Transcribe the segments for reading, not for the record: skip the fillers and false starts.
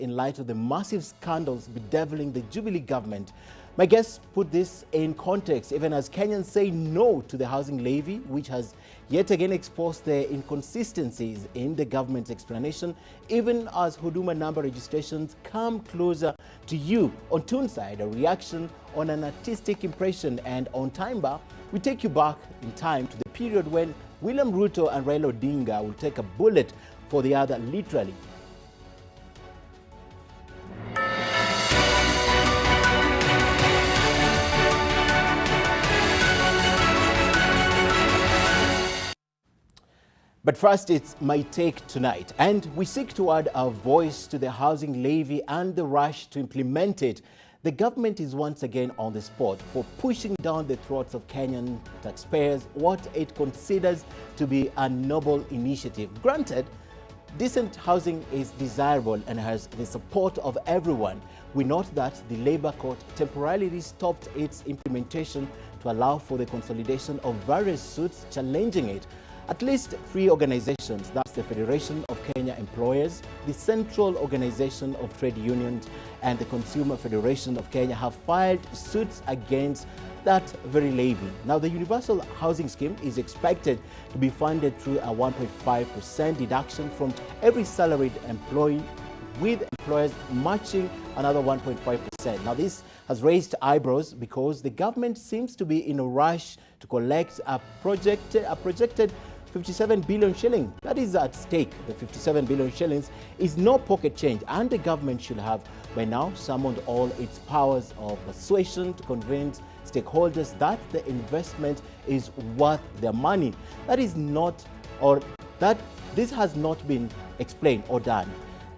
in light of the massive scandals bedeviling the Jubilee government. My guests put this in context, even as Kenyans say no to the housing levy, which has yet again exposed the inconsistencies in the government's explanation, even as Huduma number registrations come closer to you. On Toonside, a reaction on an artistic impression, and on Timebar, we take you back in time to the period when William Ruto and Raila Odinga will take a bullet for the other, literally. But first, it's my take tonight, and we seek to add our voice to the housing levy and the rush to implement it. The government is once again on the spot for pushing down the throats of Kenyan taxpayers what it considers to be a noble initiative. Granted, decent housing is desirable and has the support of everyone. We note that the Labour Court temporarily stopped its implementation to allow for the consolidation of various suits challenging it. At least 3 organizations, that's the Federation of Kenya Employers, the Central Organization of Trade Unions, and the Consumer Federation of Kenya, have filed suits against that very levy. Now, the Universal Housing Scheme is expected to be funded through a 1.5% deduction from every salaried employee, with employers matching another 1.5%. Now, this has raised eyebrows because the government seems to be in a rush to collect a projected 57 billion shilling. That is at stake. The 57 billion shillings is no pocket change, and the government should have by now summoned all its powers of persuasion to convince stakeholders that the investment is worth their money. That is not, or that this has not been explained or done.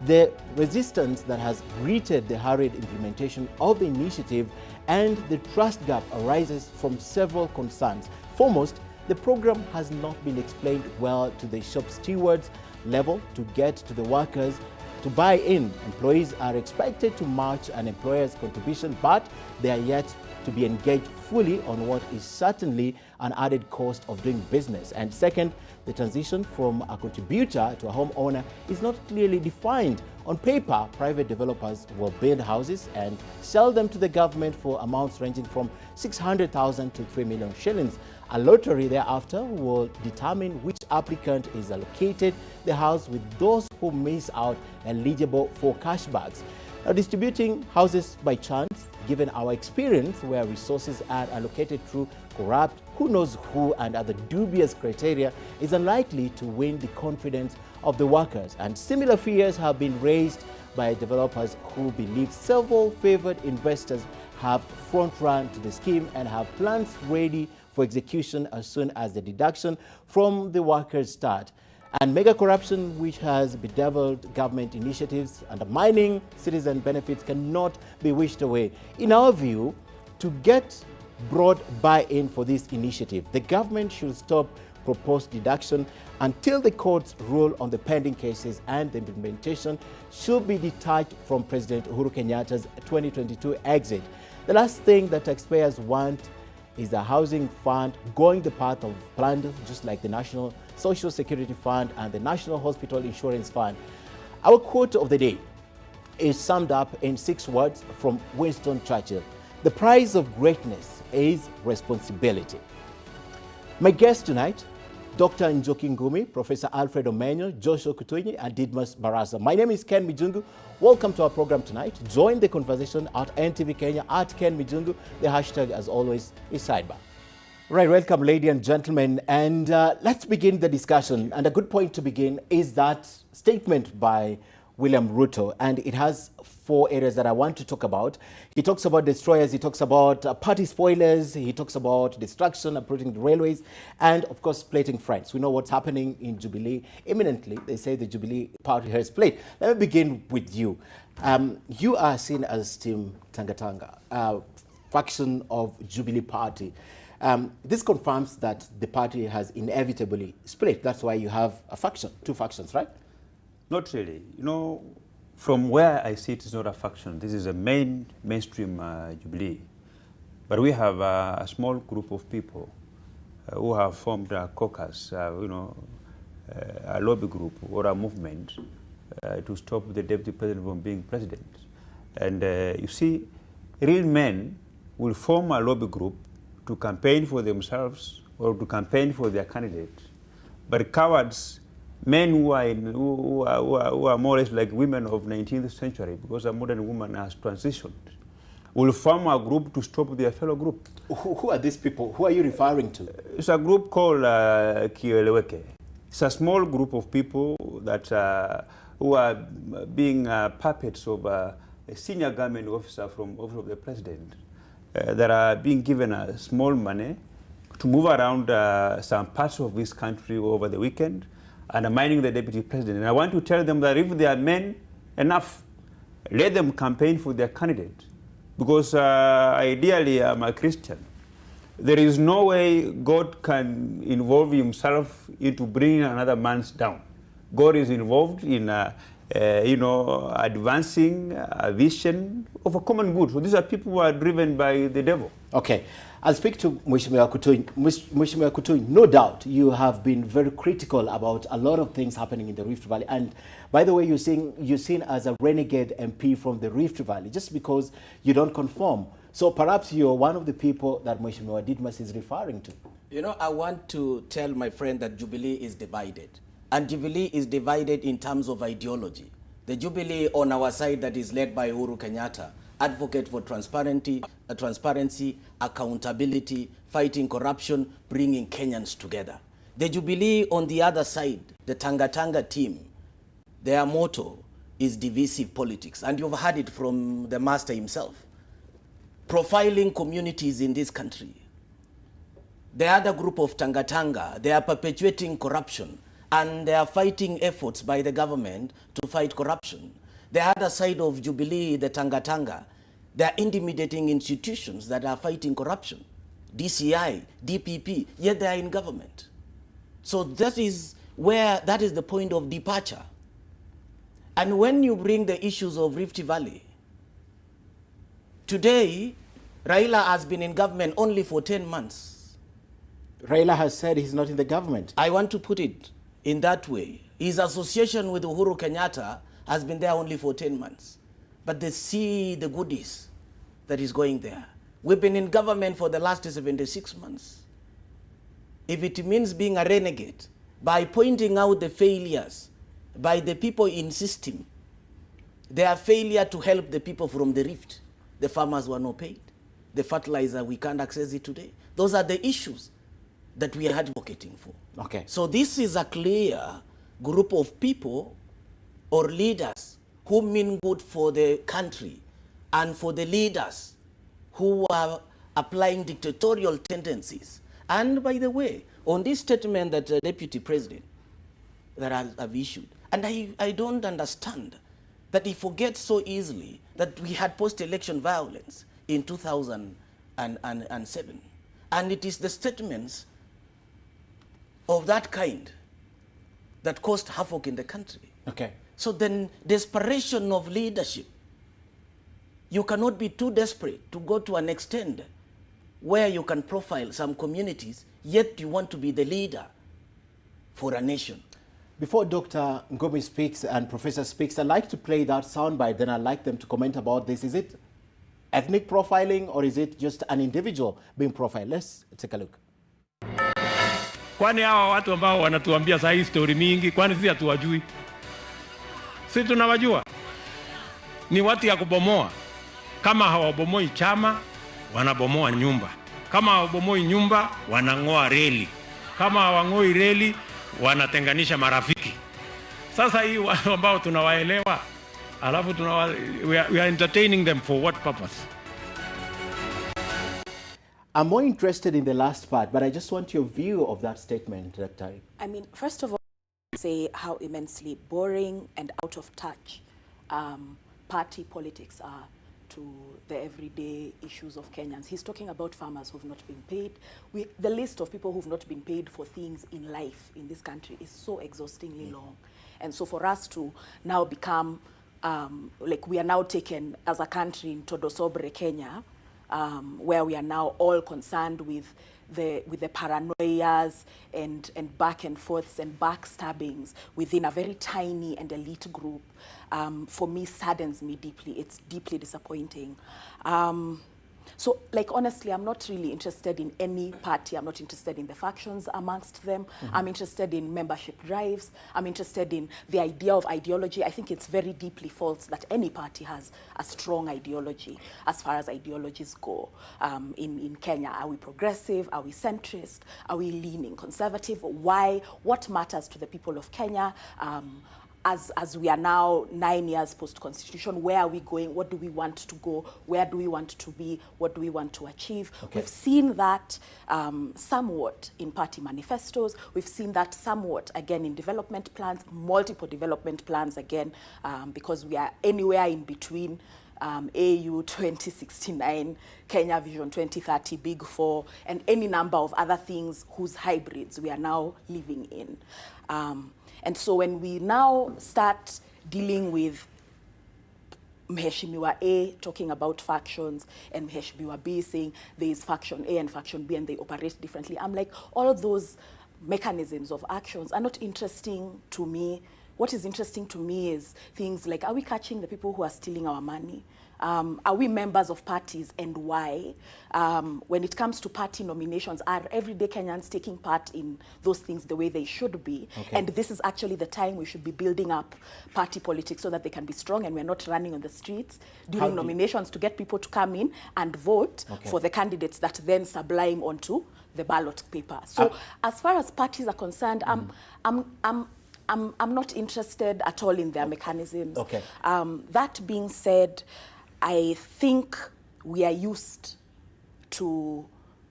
The resistance that has greeted the hurried implementation of the initiative and the trust gap arises from several concerns. Foremost, the program has not been explained well to the shop stewards level to get to the workers to buy in. Employees are expected to match an employer's contribution, but they are yet to be engaged fully on what is certainly an added cost of doing business. And second, the transition from a contributor to a homeowner is not clearly defined. On paper, private developers will build houses and sell them to the government for amounts ranging from 600,000 to 3 million shillings. A lottery thereafter will determine which applicant is allocated the house, with those who miss out eligible for cashbacks. Now, distributing houses by chance, given our experience where resources are allocated through corrupt, who knows who, and other dubious criteria, is unlikely to win the confidence of the workers. And similar fears have been raised by developers who believe several favored investors have front run to the scheme and have plans ready for execution as soon as the deduction from the workers start. And mega corruption, which has bedeviled government initiatives, undermining citizen benefits, cannot be wished away. In our view, to get broad buy-in for this initiative, the government should stop proposed deduction until the courts rule on the pending cases, and the implementation should be detached from President Uhuru Kenyatta's 2022 exit. The last thing that taxpayers want is a housing fund going the path of planned, just like the National Social Security Fund and the National Hospital Insurance Fund. Our quote of the day is summed up in 6 words from Winston Churchill: the price of greatness is responsibility. My guests tonight, Dr. Njoki Ngumi, Professor Alfred Omenyo, Joshua Kutunyi, and Didmus Barasa. My name is Ken Mijungu. Welcome to our program tonight. Join the conversation at NTV Kenya, at Ken Mijungu. The hashtag, as always, is Sidebar. Right, welcome, ladies and gentlemen. And let's begin the discussion. And a good point to begin is that statement by William Ruto, and it has 4 areas that I want to talk about. He talks about destroyers, he talks about party spoilers, he talks about destruction, uprooting the railways, and of course, splitting friends. We know what's happening in Jubilee imminently. They say the Jubilee party has split. Let me begin with you. You are seen as Team Tangatanga, faction of Jubilee party. This confirms that the party has inevitably split. That's why you have a faction, 2 factions, right? Not really. You know, from where I see it's not a faction. This is a mainstream Jubilee. But we have a small group of people who have formed a caucus, a lobby group or a movement to stop the deputy president from being president. And you see, real men will form a lobby group to campaign for themselves or to campaign for their candidate. But cowards, men who are more or less like women of 19th century, because a modern woman has transitioned, will form a group to stop their fellow group. Who are these people? Who are you referring to? It's a group called Kieleweke. It's a small group of people that who are being puppets of a senior government officer from office of the president that are being given small money to move around some parts of this country over the weekend, undermining the deputy president. And I want to tell them that if they are men enough, let them campaign for their candidate. Because ideally, I'm a Christian. There is no way God can involve himself into bringing another man's down. God is involved in, advancing a vision of a common good. So these are people who are driven by the devil. Okay. I'll speak to Mheshimiwa Kutui. Mheshimiwa Kutui, no doubt you have been very critical about a lot of things happening in the Rift Valley. And by the way, you're seen as a renegade MP from the Rift Valley just because you don't conform. So perhaps you're one of the people that Mheshimiwa Didmas is referring to. You know, I want to tell my friend that Jubilee is divided. And Jubilee is divided in terms of ideology. The Jubilee on our side that is led by Uhuru Kenyatta, advocate for transparency, accountability, fighting corruption, bringing Kenyans together. The Jubilee on the other side, the Tanga Tanga team, their motto is divisive politics. And you've heard it from the master himself. Profiling communities in this country. The other group of Tanga Tanga, they are perpetuating corruption and they are fighting efforts by the government to fight corruption. The other side of Jubilee, the Tanga Tanga, they are intimidating institutions that are fighting corruption. DCI, DPP, yet they are in government. So that is the point of departure. And when you bring the issues of Rift Valley, today, Raila has been in government only for 10 months. Raila has said he's not in the government. I want to put it in that way. His association with Uhuru Kenyatta has been there only for 10 months. But they see the goodies that is going there. We've been in government for the last 76 months. If it means being a renegade, by pointing out the failures by the people in system, their failure to help the people from the rift. The farmers were not paid. The fertilizer, we can't access it today. Those are the issues that we are advocating for. Okay. So this is a clear group of people or leaders who mean good for the country and for the leaders who are applying dictatorial tendencies. And by the way, on this statement that the deputy president that have issued, and I don't understand that he forgets so easily that we had post-election violence in 2007. And it is the statements of that kind that caused havoc in the country. Okay. So then desperation of leadership, you cannot be too desperate to go to an extent where you can profile some communities, yet you want to be the leader for a nation. Before Dr. Ngomi speaks and Professor speaks, I'd like to play that soundbite, then I'd like them to comment about this. Is it ethnic profiling or is it just an individual being profiled? Let's take a look. Kwani hawa watu ambao wanatuambia saa hii story mingi, kwani sisi hatuwajui? Sisi tunawajua. Ni watu ya kubomoa. Kama hawabomoi chama, wanabomoa nyumba. Kama hawabomoi nyumba, wanang'oa reli. Kama hawang'oi reli, wanatenganisha marafiki. Sasa hii watu ambao tunawaelewa, alafu we are entertaining them for what purpose? I'm more interested in the last part, but I just want your view of that statement, Dr. I mean, first of all, say how immensely boring and out of touch party politics are to the everyday issues of Kenyans. He's talking about farmers who've not been paid. The list of people who've not been paid for things in life in this country is so exhaustingly long. And so for us to now become, like we are now taken as a country in Todo Sobre, Kenya, where we are now all concerned with with the paranoias and back and forths and backstabbings within a very tiny and elite group, for me, saddens me deeply. It's deeply disappointing. So, like, honestly, I'm not really interested in any party. I'm not interested in the factions amongst them. I'm interested in membership drives. I'm interested in the idea of ideology. I think it's very deeply false that any party has a strong ideology as far as ideologies go. In Kenya, are we progressive? Are we centrist? Are we leaning conservative? Why? What matters to the people of Kenya? As we are now 9 years post-constitution, where are we going? What do we want to go? Where do we want to be? What do we want to achieve? Okay. We've seen that somewhat in party manifestos. We've seen that somewhat, again, in development plans, multiple development plans, again, because we are anywhere in between AU 2069, Kenya Vision 2030, Big Four, and any number of other things whose hybrids we are now living in. And so when we now start dealing with Mheshimiwa A talking about factions and Mheshimiwa B saying there is faction A and faction B and they operate differently, I'm like, all of those mechanisms of actions are not interesting to me. What is interesting to me is things like, are we catching the people who are stealing our money? Are we members of parties and why? When it comes to party nominations, are everyday Kenyans taking part in those things the way they should be? Okay. And this is actually the time we should be building up party politics so that they can be strong and we're not running on the streets during nominations to get people to come in and vote for the candidates that then sublime onto the ballot paper. So as far as parties are concerned, I'm not interested at all in their mechanisms. Okay. That being said, I think we are used to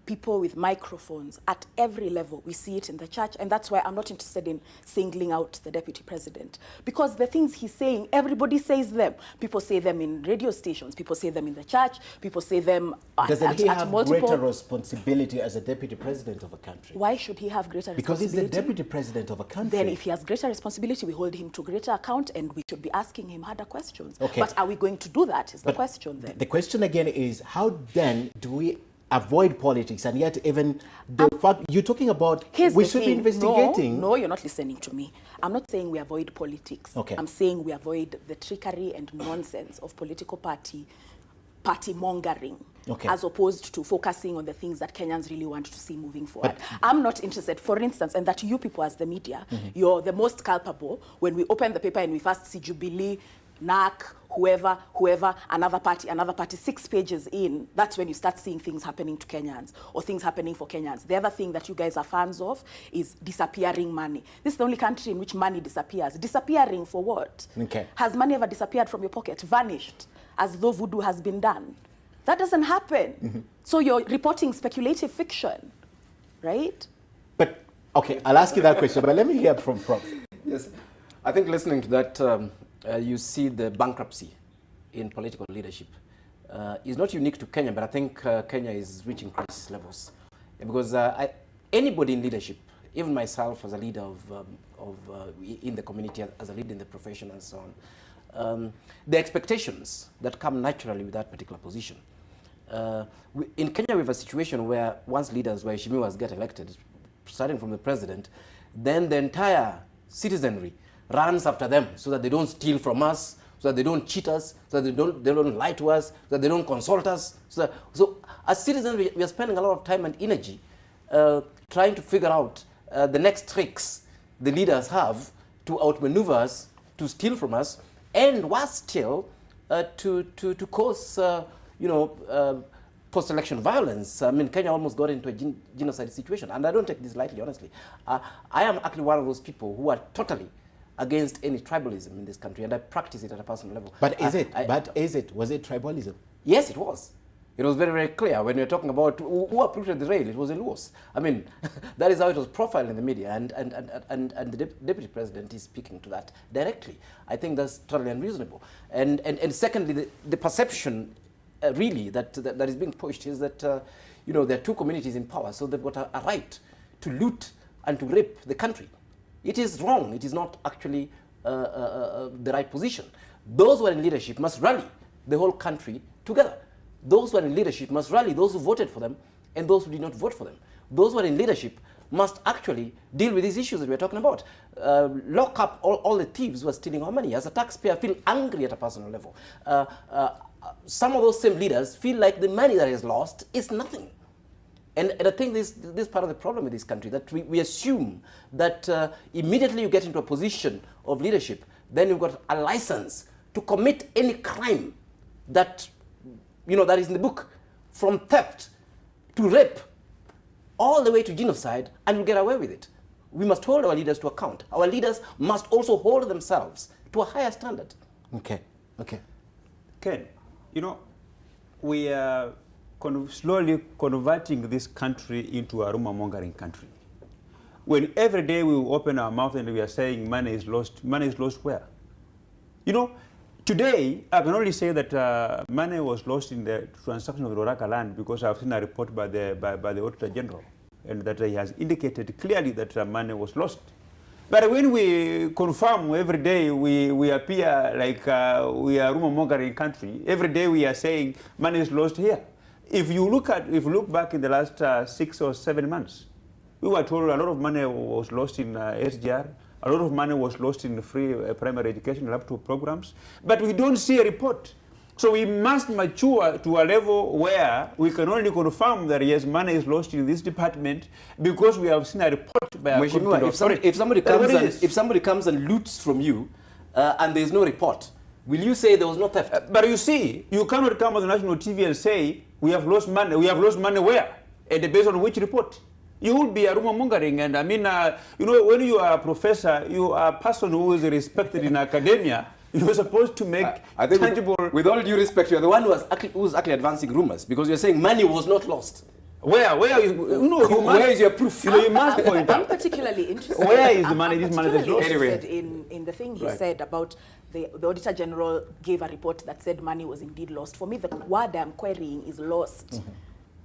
people with microphones at every level. We see it in the church, and that's why I'm not interested in singling out the deputy president. Because the things he's saying, everybody says them. People say them in radio stations, people say them in the church, people say them Doesn't he have greater responsibility as a deputy president of a country? Why should he have greater responsibility? Because he's the deputy president of a country. Then if he has greater responsibility, we hold him to greater account and we should be asking him harder questions. Okay. But are we going to do that is the question then. The question again is, how then do we avoid politics? And yet even the fact you're talking about, we should be investigating. No, you're not listening to me. I'm not saying we avoid politics. Okay. I'm saying we avoid the trickery and nonsense of political party mongering, as opposed to focusing on the things that Kenyans really want to see moving forward. I'm not interested, for instance, and that you people as the media, you're the most culpable when we open the paper and we first see Jubilee, NAC, whoever, another party, 6 pages in, that's when you start seeing things happening to Kenyans or things happening for Kenyans. The other thing that you guys are fans of is disappearing money. This is the only country in which money disappears. Disappearing for what? Okay. Has money ever disappeared from your pocket, vanished, as though voodoo has been done? That doesn't happen. So you're reporting speculative fiction, right? But, okay, I'll ask you that question, but let me hear from Prof. Yes, I think listening to that, you see the bankruptcy in political leadership. It's not unique to Kenya, but I think Kenya is reaching crisis levels. Because anybody in leadership, even myself as a leader in the community, as a leader in the profession and so on, the expectations that come naturally with that particular position. In Kenya, we have a situation where once leaders, where Shimiwas get elected, starting from the president, then the entire citizenry runs after them so that they don't steal from us, so that they don't cheat us, so that they don't lie to us, so that they don't consult us. So as citizens, we are spending a lot of time and energy trying to figure out the next tricks the leaders have to outmaneuver us, to steal from us, and worse still, to cause post-election violence. I mean, Kenya almost got into a genocide situation, and I don't take this lightly, honestly. I am actually one of those people who are totally against any tribalism in this country, and I practice it at a personal level. But was it tribalism? Yes, it was. It was very, very clear when you're talking about who uprooted the rail. It was the Luos. I mean, that is how it was profiled in the media, and the deputy president is speaking to that directly. I think that's totally unreasonable. And secondly, the perception really that is being pushed is that there are two communities in power, so they've got a right to loot and to rape the country. It is wrong. It is not actually the right position. Those who are in leadership must rally the whole country together. Those who are in leadership must rally those who voted for them and those who did not vote for them. Those who are in leadership must actually deal with these issues that we're talking about. Lock up all the thieves who are stealing our money. As a taxpayer, feel angry at a personal level. Some of those same leaders feel like the money that is lost is nothing. And I think this part of the problem with this country, that we assume that immediately you get into a position of leadership, then you've got a license to commit any crime that, that is in the book, from theft to rape, all the way to genocide, and you'll get away with it. We must hold our leaders to account. Our leaders must also hold themselves to a higher standard. Okay. Ken, we are slowly converting this country into a rumor-mongering country. When every day we open our mouth and we are saying money is lost where? Today, I can only say that money was lost in the transaction of the Roraka land because I've seen a report by the Auditor General, and that he has indicated clearly that money was lost. But when we confirm every day, we appear like we are a rumor-mongering country. Every day we are saying money is lost here. If you look back in the last 6 or 7 months, we were told a lot of money was lost in SGR. A lot of money was lost in free primary education laptop programs, but we don't see a report. So we must mature to a level where we can only confirm that yes, money is lost in this department because we have seen a report by a if somebody comes and loots from you and there is no report, will you say there was no theft? But you see, you cannot come on the national TV and say we have lost money. We have lost money where? And based on which report? You will be a rumor-mongering, and I mean, when you are a professor, you are a person who is respected in academia. You're supposed to make tangible. With all due respect, you're the one who's actually advancing rumors because you're saying money was not lost. Where is your proof? You must point out. I'm particularly interested. Where is the money? This money is lost. Anyway, in the thing he said about the Auditor General gave a report that said money was indeed lost. For me, the word I'm querying is lost. Mm-hmm.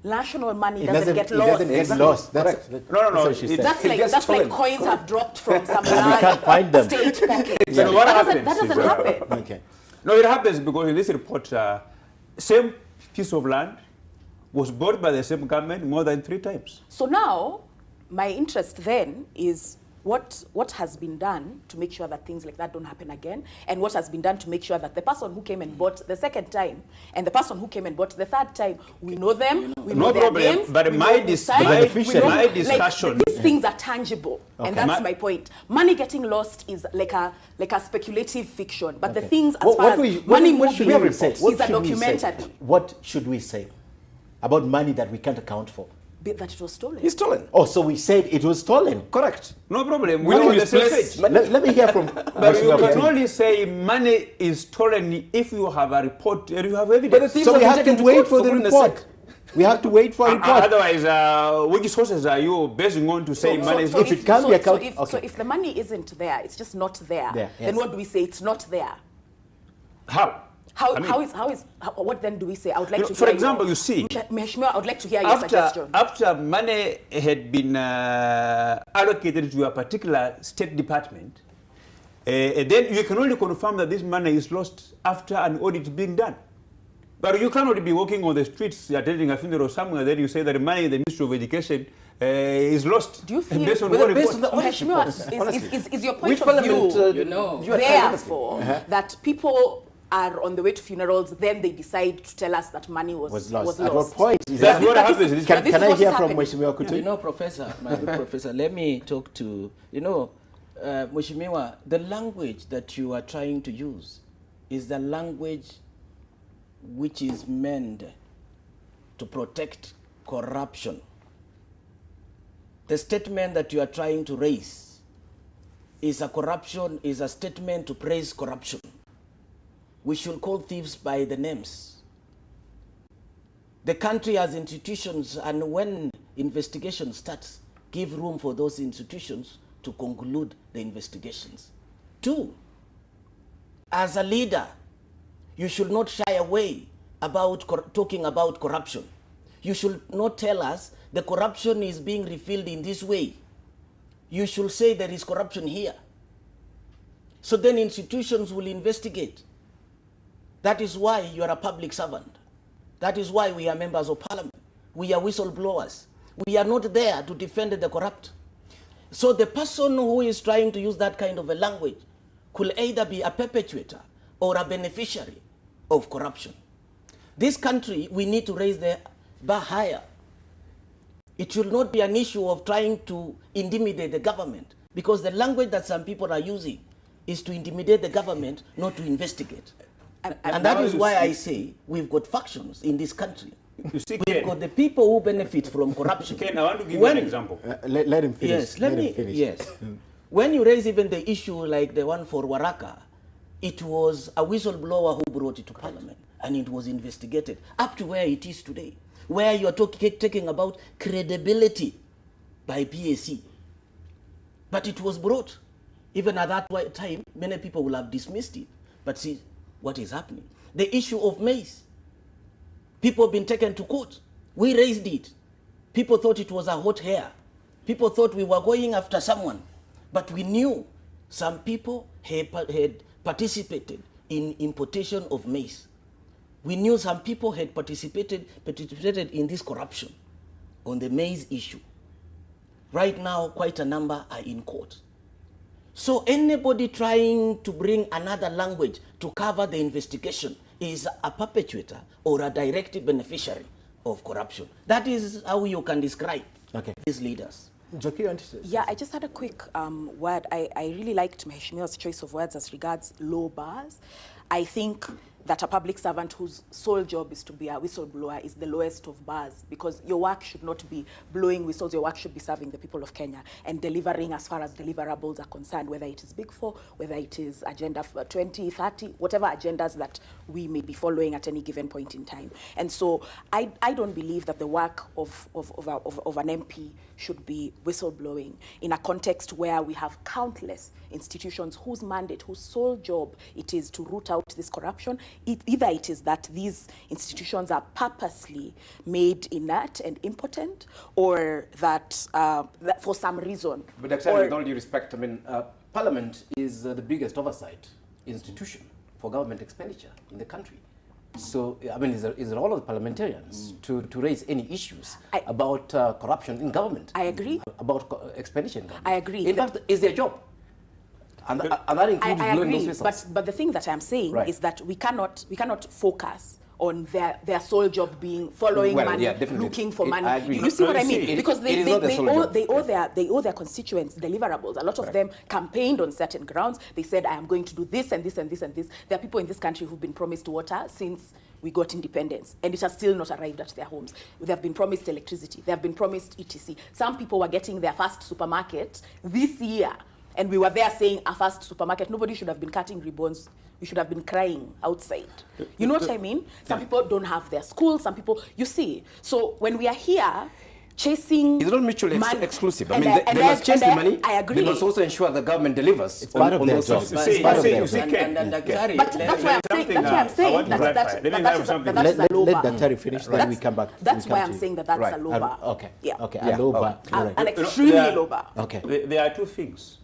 National money doesn't get lost. It doesn't get lost. That's No. That's like coins have dropped from some large state pocket. Yeah. So that doesn't happen. Okay. No, it happens because in this report, same piece of land was bought by the same government more than 3 times. So now, my interest then is what has been done to make sure that things like that don't happen again, and what has been done to make sure that the person who came and bought the second time and the person who came and bought the third time, we know them, we know their names, but my discussion, these things are tangible, and that's my point. Money getting lost is like a speculative fiction, but the things as far as money moving is a documented. What should we say about money that we can't account for? That it was stolen. It's stolen. Oh, so we said it was stolen. Correct. No problem. Let me hear from. But you can only say money is stolen if you have a report and you have evidence. So we have to wait for the report. We have to wait for a report. Otherwise, which sources are you basing on to say money is if it can be accounted? So if the money isn't there, it's just not there. Then what do we say? It's not there. How? What then do we say? I would like to. For example, you see, Mheshimiwa, I would like to hear your suggestion. After money had been allocated to a particular state department, then you can only confirm that this money is lost after an audit being done. But you cannot be walking on the streets attending a funeral somewhere, then you say that the money in the Ministry of Education is lost. Do you feel based on the audit report? Is your point of view therefore that people are on the way to funerals, then they decide to tell us that money was lost? At what point? That's what happens. Can I hear from Mheshimiwa Kutu? Professor, my good professor, let me talk to, Mheshimiwa, the language that you are trying to use is the language which is meant to protect corruption. The statement that you are trying to raise is a statement to praise corruption. We should call thieves by the names. The country has institutions, and when investigation starts, give room for those institutions to conclude the investigations. 2, as a leader, you should not shy away about talking about corruption. You should not tell us the corruption is being refilled in this way. You should say there is corruption here. So then institutions will investigate. That is why you are a public servant. That is why we are members of parliament. We are whistleblowers. We are not there to defend the corrupt. So the person who is trying to use that kind of a language could either be a perpetuator or a beneficiary of corruption. This country, we need to raise the bar higher. It should not be an issue of trying to intimidate the government, because the language that some people are using is to intimidate the government, not to investigate. And that is why I say we've got factions in this country. You see, We've got the people who benefit from corruption. Ken, I want to give you an example. Let him finish. Yes, let me finish. Yes. When you raise even the issue like the one for Waraka, it was a whistleblower who brought it to Parliament, and it was investigated up to where it is today, where you are talking about credibility by PAC. But it was brought. Even at that time, many people will have dismissed it. But see what is happening. The issue of maize. People have been taken to court. We raised it. People thought it was a hot hair. People thought we were going after someone. But we knew some people had participated in importation of maize. We knew some people had participated in this corruption on the maize issue. Right now, quite a number are in court. So anybody trying to bring another language to cover the investigation is a perpetrator or a direct beneficiary of corruption. That is how you can describe these leaders. Yeah, I just had a quick word. I really liked Mheshimiwa's choice of words as regards low bars. I think that a public servant whose sole job is to be a whistleblower is the lowest of bars, because your work should not be blowing whistles. Your work should be serving the people of Kenya and delivering as far as deliverables are concerned, whether it is Big Four, whether it is Agenda 2030, whatever agendas that we may be following at any given point in time. And so I don't believe that the work of an MP should be whistleblowing in a context where we have countless institutions whose mandate, whose sole job it is to root out this corruption. Either it is that these institutions are purposely made inert and impotent, or that, that for some reason. But actually, with all due respect, I mean, Parliament is the biggest oversight institution for government expenditure in the country. So, I mean, is it all of the parliamentarians to raise any issues about corruption in government? I agree. About expenditure in government? I agree. In fact, is their job. And that includes blowing those whistles. But the thing that I'm saying is that we cannot focus on their sole job being following money, looking for money. I agree. You see what I mean? Because they owe their constituents deliverables. A lot of them campaigned on certain grounds. They said, I am going to do this and this and this and this. There are people in this country who've been promised water since we got independence, and it has still not arrived at their homes. They have been promised electricity. They have been promised etc. Some people were getting their first supermarket this year, and we were there saying a first supermarket. Nobody should have been cutting ribbons. We should have been crying outside. You know what I mean? Some people don't have their school. Some people, you see. So when we are here chasing, it's not mutually exclusive. I mean, they must chase the money. I agree. They must also ensure the government delivers. It's part of their job. But that's why I'm saying that's a low bar. Let Daktari finish, then we come back. That's why I'm saying that's a low bar. Okay. A low bar. An extremely low bar. Okay. There are two things.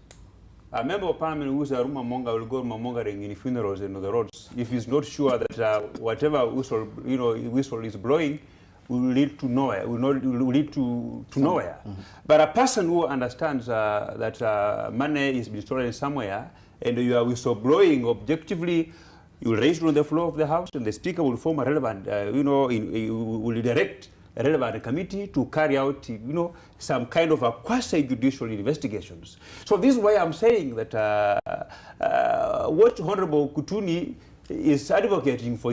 A member of parliament who is a rumor monger will go rumor mongering in funerals and on the roads if he's not sure that whatever whistle is blowing will lead to nowhere. Will lead to nowhere. But a person who understands that money is being stolen somewhere, and you are whistleblowing objectively, you will raise it on the floor of the House, and the Speaker will form a relevant, will direct a relevant committee to carry out, some kind of a quasi-judicial investigations. So this is why I'm saying that what Honorable Kutuni is advocating for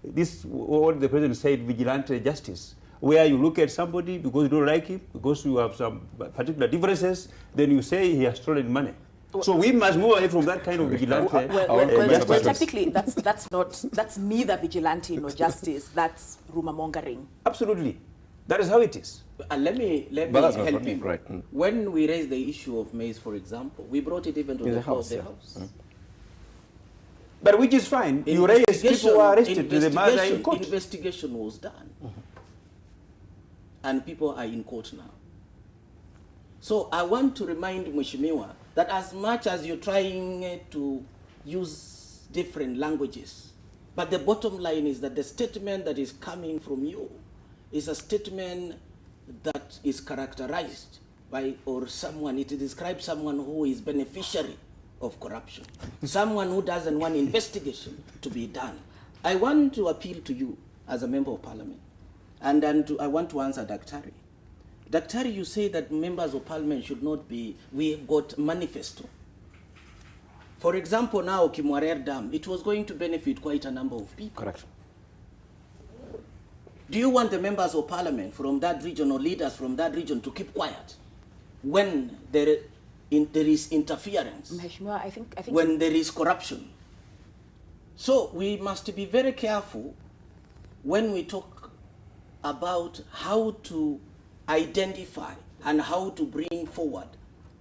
this, what the President said, vigilante justice, where you look at somebody because you don't like him, because you have some particular differences, then you say he has stolen money. So we must move away from that kind of vigilante. Well, technically, that's neither vigilante nor justice. That's rumor mongering. Absolutely, that is how it is. Let me help you. Right. When we raised the issue of maize, for example, we brought it even to the floor of the House. But which is fine. You raised people who are arrested to the murder in court. Investigation was done, and people are in court now. So I want to remind Mheshimiwa that as much as you're trying to use different languages, but the bottom line is that the statement that is coming from you is a statement that is characterized by, or someone, it describes someone who is beneficiary of corruption, someone who doesn't want investigation to be done. I want to appeal to you as a member of parliament, and then I want to answer Daktari. Daktari, you say that members of parliament should not be, we have got manifesto. For example, now Kimwarer Dam, it was going to benefit quite a number of people. Correct. Do you want the members of parliament from that region or leaders from that region to keep quiet when there is interference, Mheshimiwa, I think when there is corruption? So we must be very careful when we talk about how to identify and how to bring forward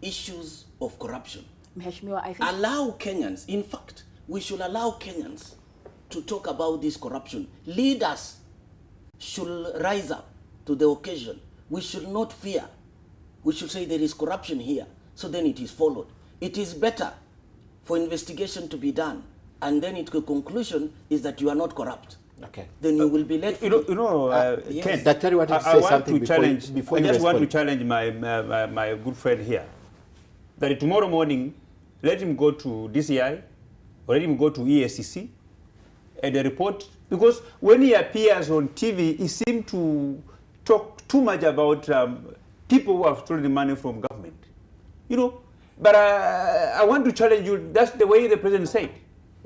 issues of corruption. Mheshimiwa, I think Allow Kenyans, in fact, we should allow Kenyans to talk about this corruption. Leaders should rise up to the occasion. We should not fear. We should say there is corruption here, so then it is followed. It is better for investigation to be done, and then the conclusion is that you are not corrupt. Okay. Then you will be let free. Yes. Ken, Daktari wanted to say something before I you just want to respond. challenge my good friend here, that tomorrow morning, let him go to DCI, or let him go to EACC, and report, because when he appears on TV, he seems to talk too much about people who have stolen the money from government. You know, but I want to challenge you, that's the way the president said.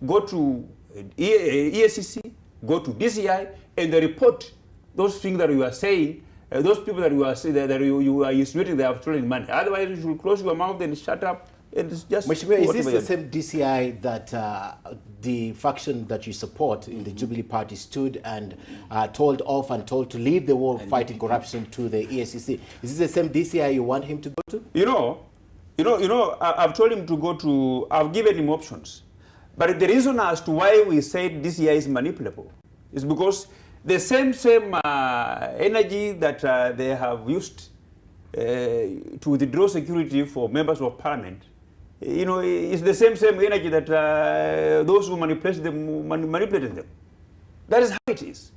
Go to EACC, go to DCI, and they report those things that you are saying, those people that you are saying, that you are insinuating they have stolen money. Otherwise, you should close your mouth and shut up. And it's just Mheshimiwa, is this the same DCI that the faction that you support in the Jubilee party stood and told off and told to leave the war fighting corruption to the EACC? Is this the same DCI you want him to go to? You know, I've told him to go to, I've given him options. But the reason as to why we said DCI is manipulable is because the same energy that they have used to withdraw security for members of parliament, you know, it's the same energy that those who manipulated them. That is how it is.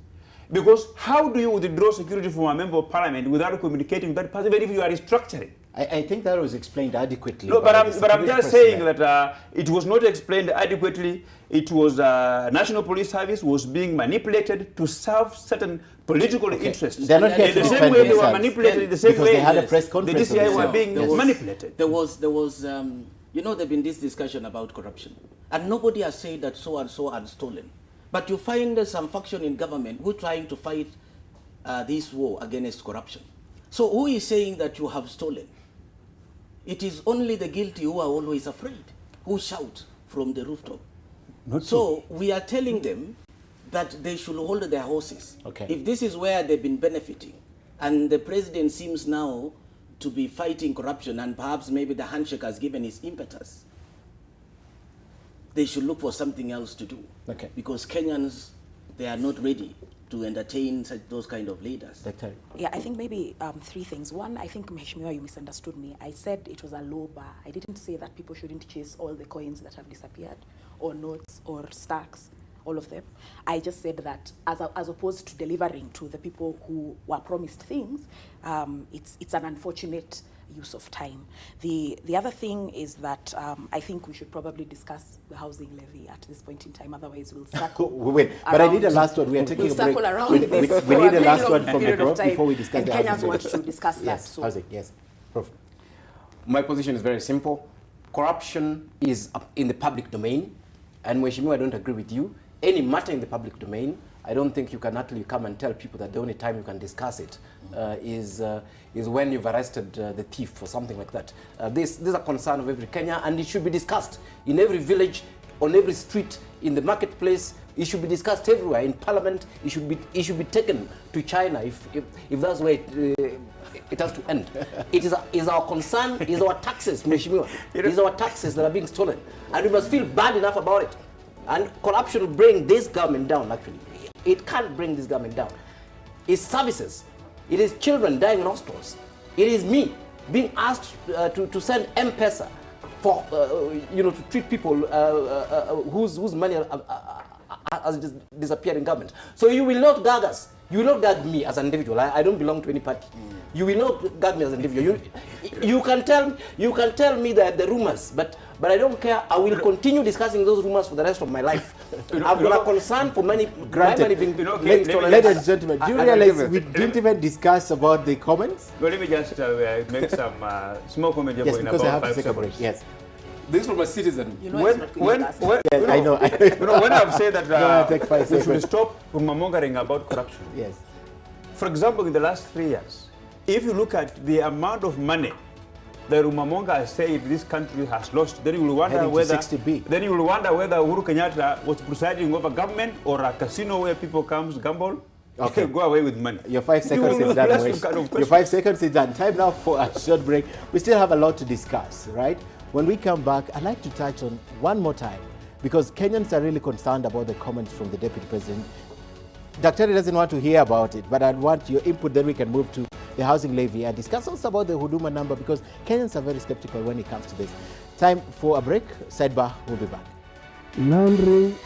Because how do you withdraw security from a member of parliament without communicating with that person, even if you are restructuring? I think that was explained adequately. No, but I'm just saying that it was not explained adequately. It was National Police Service was being manipulated to serve certain political interests. They're not here in to the same defend way they were themselves. manipulated, in the same Because way they had a press conference the DCI on were this. being manipulated. There was you know, there's been this discussion about corruption, and nobody has said that so and so had stolen. But you find some faction in government who are trying to fight this war against corruption. So who is saying that you have stolen? It is only the guilty who are always afraid, who shout from the rooftop. So we are telling them that they should hold their horses. Okay. If this is where they've been benefiting, and the president seems now to be fighting corruption, and perhaps maybe the handshake has given his impetus, they should look for something else to do. Okay. Because Kenyans, they are not ready to entertain those kind of leaders. Daktari. Yeah, I think maybe three things. One, I think, Mheshimiwa, you misunderstood me. I said it was a low bar. I didn't say that people shouldn't chase all the coins that have disappeared, or notes, or stacks, all of them. I just said that as opposed to delivering to the people who were promised things, it's an unfortunate use of time. The other thing is that I think we should probably discuss the housing levy at this point in time. Otherwise, we'll circle. Wait, but I need a last word. We are taking We'll a break. circle around We this need for a very last long word from the period of Prof time. before we discuss And the Kenyans housing want levy. to discuss that. Yes, So. housing, yes. Prof. My position is very simple. Corruption is in the public domain, and Mheshimiwa, I don't agree with you. Any matter in the public domain, I don't think you can actually come and tell people that the only time you can discuss it is when you've arrested the thief or something like that. This is a concern of every Kenyan, and it should be discussed in every village, on every street, in the marketplace. It should be discussed everywhere. In Parliament, it should be taken to China if that's where it has to end. It is our concern, is our taxes, Mheshimiwa. It is our taxes that are being stolen, and we must feel bad enough about it. And corruption will bring this government down, actually. It can't bring this government down. It's services. It is children dying in hospitals. It is me being asked to send M-Pesa for, to treat people whose money has disappeared in government. So you will not gag us You will not gag me as an individual. I don't belong to any party. You will not gag me as an individual. You can tell me the rumors, but I don't care. I will continue discussing those rumors for the rest of my life. I've got a concern for many being ladies and gentlemen, do you realize we didn't even discuss about the comments? Well, let me just make some small comment Yes, in because I about have to 5 take a break. seconds. Yes. This is from a citizen. You know, it's not clear that's- Yes, I know. When I've said that take 5 we should seconds. stop mongering about corruption. Yes. For example, in the last 3 years, if you look at the amount of money the Rumamonga has said this country has lost, then you will wonder Heading to whether 60B. then you will wonder whether Uhuru Kenyatta was presiding over government or a casino where people come gamble. Okay. Go away with money. Your 5 seconds You is done. will ask Wes. some kind of Your question. 5 seconds is done. Time now for a short break. We still have a lot to discuss, right? When we come back, I'd like to touch on one more time, because Kenyans are really concerned about the comments from the Deputy President. Dr. doesn't want to hear about it, but I'd want your input, then we can move to the housing levy and discuss also about the Huduma number, because Kenyans are very skeptical when it comes to this. Time for a break. Sidebar, we'll be back. Laundering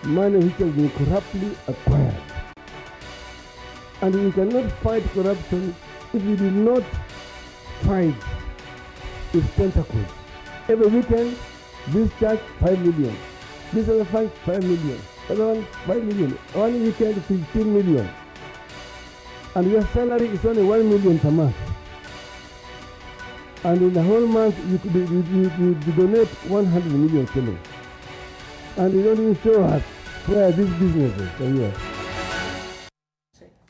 money which has been corruptly acquired. And we cannot fight corruption if we do not fight its tentacles. Every weekend, this church 5 million, this other fund 5 million, other one 5 million, one weekend 15 million. And your salary is only 1 million per month. And in the whole month, you donate 100 million shillings. And you don't even show us where these businesses are here.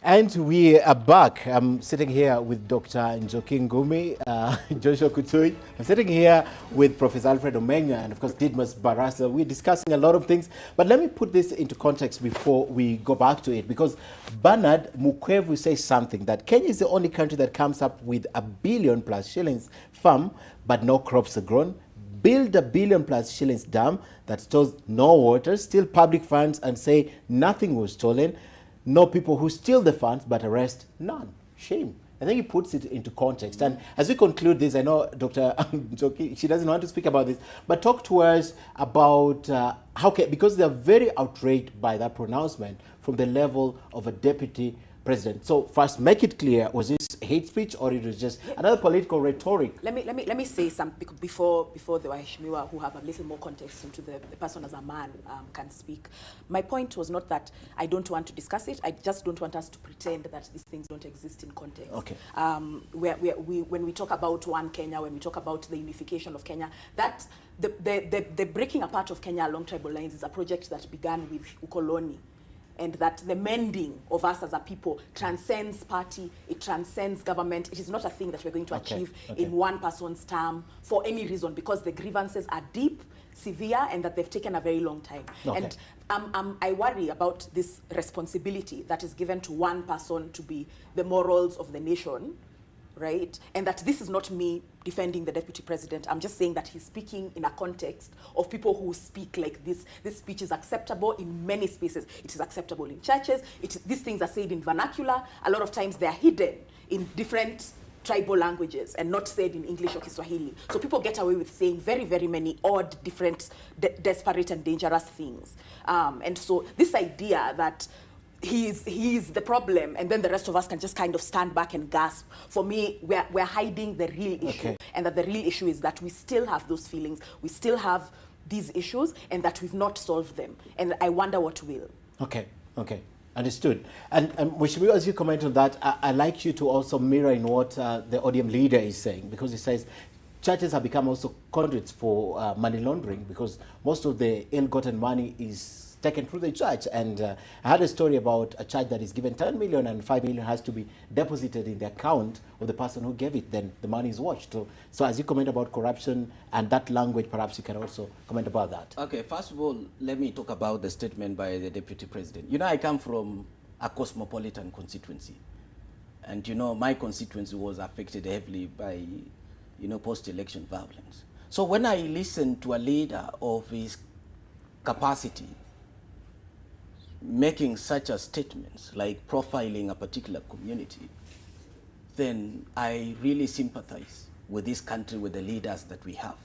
And we are back. I'm sitting here with Dr. Njoki Ngumi, Joshua Kutui. I'm sitting here with Professor Alfred Omenya and, of course, Didmus Barasa. We're discussing a lot of things. But let me put this into context before we go back to it, because Bernard Mukwevu says something, that Kenya is the only country that comes up with $1 billion plus shillings farm, but no crops are grown. Build $1 billion plus shillings dam that stores no water, steal public funds and say nothing was stolen. No people who steal the funds, but arrest none. Shame. I think he puts it into context. And as we conclude this, I know Dr. Njoki, she doesn't want to speak about this, but talk to us about because they're very outraged by that pronouncement from the level of a deputy president. So first, make it clear, was this hate speech or it was just another political rhetoric? Let me say something before the Waheshimiwa, who have a little more context into the person as a man, can speak. My point was not that I don't want to discuss it. I just don't want us to pretend that these things don't exist in context. Okay. When we talk about one Kenya, when we talk about the unification of Kenya, that the breaking apart of Kenya along tribal lines is a project that began with ukoloni. And that the mending of us as a people transcends party, it transcends government. It is not a thing that we're going to achieve in one person's term for any reason, because the grievances are deep, severe, and that they've taken a very long time. Okay. And I worry about this responsibility that is given to one person to be the morals of the nation, right? And that this is not me defending the deputy president. I'm just saying that he's speaking in a context of people who speak like this. This speech is acceptable in many spaces. It is acceptable in churches. These things are said in vernacular. A lot of times they are hidden in different tribal languages and not said in English or Kiswahili. So people get away with saying very, very many odd, different, desperate and dangerous things. And so this idea that he's the problem, and then the rest of us can just kind of stand back and gasp. For me, we're hiding the real issue, and that the real issue is that we still have those feelings, we still have these issues, and that we've not solved them. And I wonder what will. Okay. Understood. And Mheshimiwa, as you comment on that, I'd like you to also mirror in what the ODM leader is saying, because he says churches have become also conduits for money laundering, because most of the ill-gotten money is taken through the church. And I had a story about a church that is given 10 million and 5 million has to be deposited in the account of the person who gave it, then the money is washed. So as you comment about corruption and that language, perhaps you can also comment about that. Okay, first of all, let me talk about the statement by the deputy president. You know, I come from a cosmopolitan constituency. And, you know, my constituency was affected heavily by, you know, post-election violence. So when I listen to a leader of his capacity making such a statements like profiling a particular community, then I really sympathize with this country, with the leaders that we have.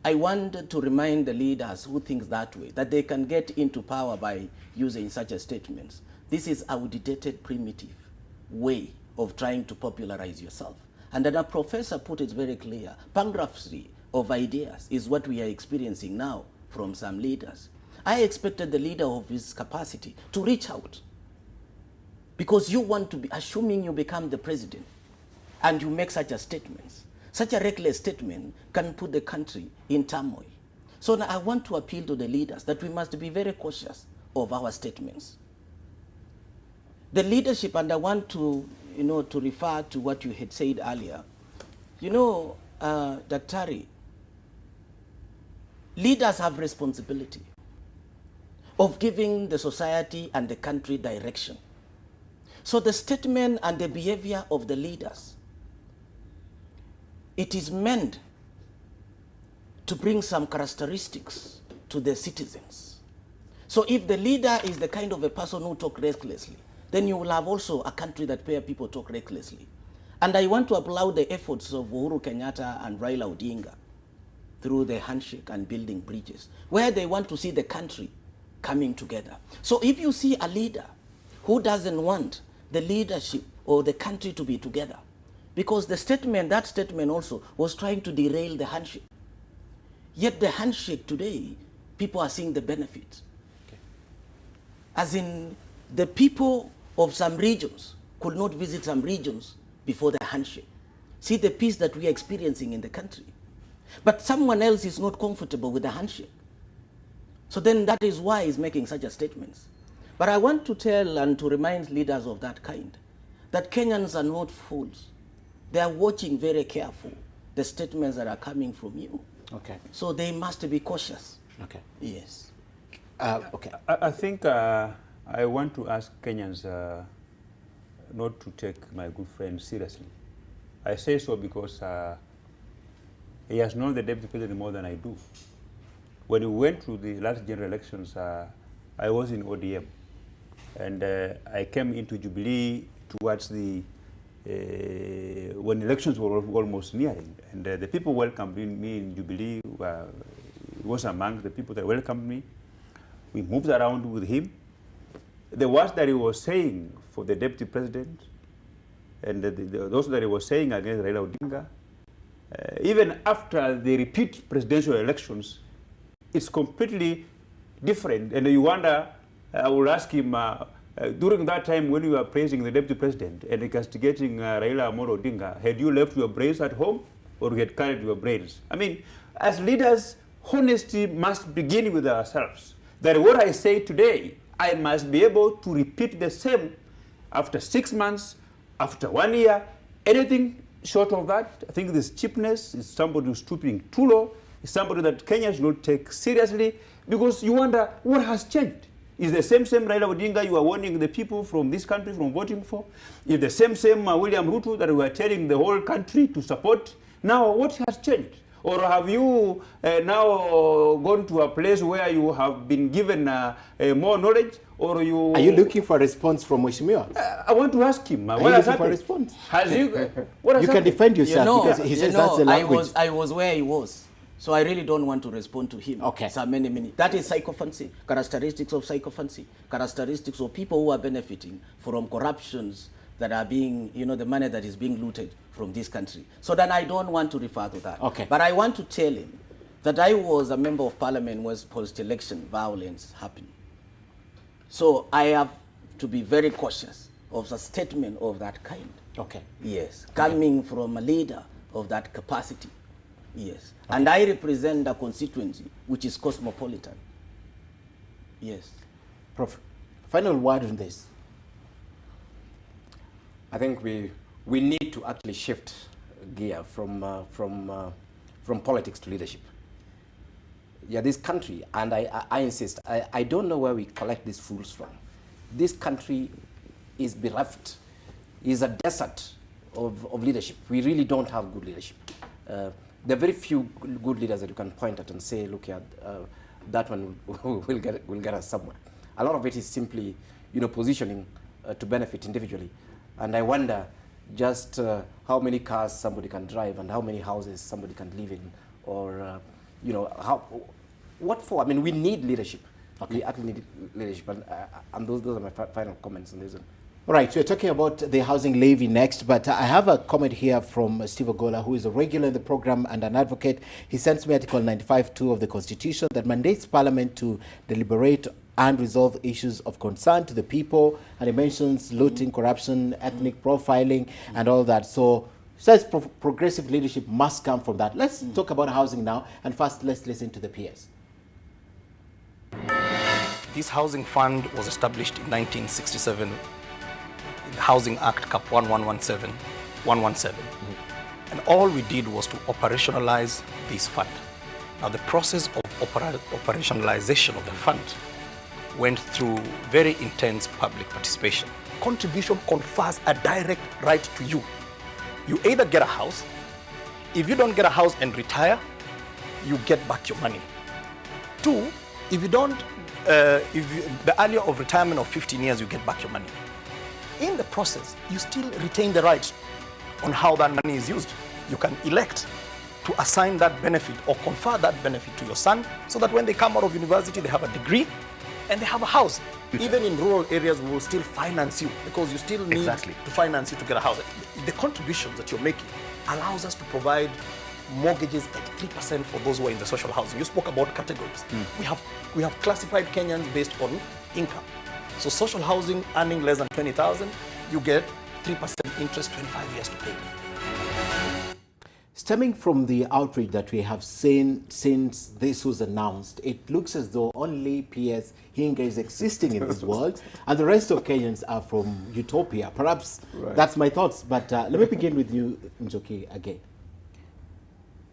I want to remind the leaders who think that way, that they can get into power by using such a statements. This is outdated, primitive way of trying to popularize yourself. And then a professor put it very clear, bankruptcy of ideas is what we are experiencing now from some leaders. I expected the leader of his capacity to reach out, because you want to be, assuming you become the president, and you make such a statement. Such a reckless statement can put the country in turmoil. So now I want to appeal to the leaders that we must be very cautious of our statements. The leadership, and I want to, to refer to what you had said earlier. Daktari, leaders have responsibility of giving the society and the country direction. So the statement and the behavior of the leaders, it is meant to bring some characteristics to the citizens. So if the leader is the kind of a person who talks recklessly, then you will have also a country that where people talk recklessly. And I want to applaud the efforts of Uhuru Kenyatta and Raila Odinga through the handshake and building bridges, where they want to see the country coming together. So if you see a leader who doesn't want the leadership or the country to be together, because that statement also was trying to derail the handshake. Yet the handshake today, people are seeing the benefit. Okay. As in, the people of some regions could not visit some regions before the handshake. See the peace that we are experiencing in the country. But someone else is not comfortable with the handshake. So then that is why he's making such a statements. But I want to tell and to remind leaders of that kind that Kenyans are not fools. They are watching very careful the statements that are coming from you. Okay. So they must be cautious. Okay. Yes. Okay. I think I want to ask Kenyans not to take my good friend seriously. I say so because he has known the deputy president more than I do. When we went to the last general elections, I was in ODM, and I came into Jubilee towards the when elections were almost nearing, and the people welcomed me in Jubilee. Was among the people that welcomed me. We moved around with him. The words that he was saying for the deputy president, and those that he was saying against Raila Odinga, even after the repeat presidential elections, it's completely different. And you wonder, I will ask him, during that time when you were praising the deputy president and castigating Raila Amolo Odinga, had you left your brains at home or you had carried your brains? I mean, as leaders, honesty must begin with ourselves. That what I say today, I must be able to repeat the same after 6 months, after 1 year. Anything short of that, I think this cheapness is somebody who's stooping too low, is somebody that Kenya should not take seriously, because you wonder what has changed. Is the same Raila Odinga you are warning the people from this country from voting for? Is the same William Ruto that we are telling the whole country to support? Now, what has changed? Or have you now gone to a place where you have been given more knowledge? Or you... Are you looking for a response from Mheshimiwa? I want to ask him. Are you looking for a response? Has you can happened? Defend yourself, because he says that's the language. I was where he was. So I really don't want to respond to him. Okay. So many. That is psychophancy, characteristics of psychophancy, characteristics of people who are benefiting from corruptions that are being, the money that is being looted from this country. So then I don't want to refer to that. Okay. But I want to tell him that I was a member of parliament when post-election violence happened. So I have to be very cautious of a statement of that kind. Okay. Yes. Coming from a leader of that capacity. Yes. Okay. And I represent a constituency which is cosmopolitan. Yes. Prof, final word on this. I think we need to actually shift gear from politics to leadership. Yeah, this country, and I insist, I don't know where we collect these fools from. This country is bereft, is a desert of leadership. We really don't have good leadership. There are very few good leaders that you can point at and say, look here, that one will get us somewhere. A lot of it is simply, positioning to benefit individually. And I wonder just how many cars somebody can drive and how many houses somebody can live in, or you know, what for? I mean, we need leadership. Okay. We actually need leadership, and those are my final comments on this one. All right, we're talking about the housing levy next, but I have a comment here from Steve Ogola, who is a regular in the program and an advocate. He sends me Article 95(2) of the Constitution that mandates Parliament to deliberate and resolve issues of concern to the people, and he mentions looting, corruption, ethnic profiling, and all that. So says progressive leadership must come from that. Let's talk about housing now, and first let's listen to the peers. This housing fund was established in 1967 in the Housing Act Cap 117. And all we did was to operationalize this fund. Now the process of operationalization of the fund went through very intense public participation. Contribution confers a direct right to you. You either get a house, if you don't get a house and retire, you get back your money. Two, if you don't, the earlier of retirement of 15 years, you get back your money. In the process, you still retain the right on how that money is used. You can elect to assign that benefit or confer that benefit to your son so that when they come out of university, they have a degree and they have a house. Even in rural areas, we will still finance you because you still need to finance you to get a house. The contributions that you're making allows us to provide mortgages at 3% for those who are in the social housing. You spoke about categories. We have classified Kenyans based on income. So social housing earning less than 20,000, you get 3% interest, 25 years to pay. Stemming from the outrage that we have seen since this was announced, it looks as though only PS Hinga is existing in this world, and the rest of Kenyans are from utopia. Perhaps that's my thoughts, but let me begin with you, Njoki, again.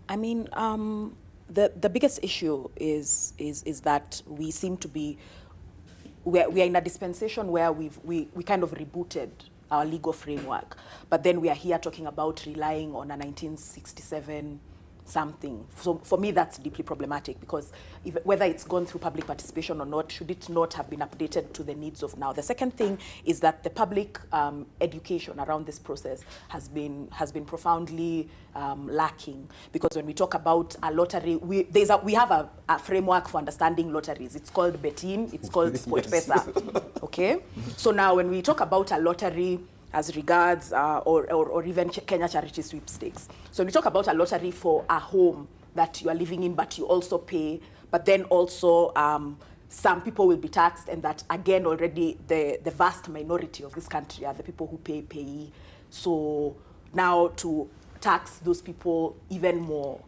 I mean, the biggest issue is that we seem to be, we are in a dispensation where we kind of rebooted our legal framework, but then we are here talking about relying on a 1967 something. So for me, that's deeply problematic because whether it's gone through public participation or not, should it not have been updated to the needs of now? The second thing is that the public education around this process has been profoundly lacking, because when we talk about a lottery, we have a framework for understanding lotteries. It's called Betin, it's called SportPesa. Okay? So now when we talk about a lottery as regards, or even Kenya Charity Sweepstakes. So we talk about a lottery for a home that you are living in, but you also pay, but then also some people will be taxed, and that again already the vast minority of this country are the people who pay. So now to tax those people even more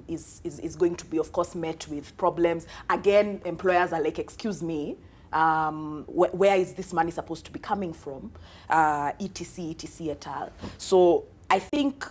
is going to be, of course, met with problems. Again, employers are like, excuse me, where is this money supposed to be coming from, etc et al. So I think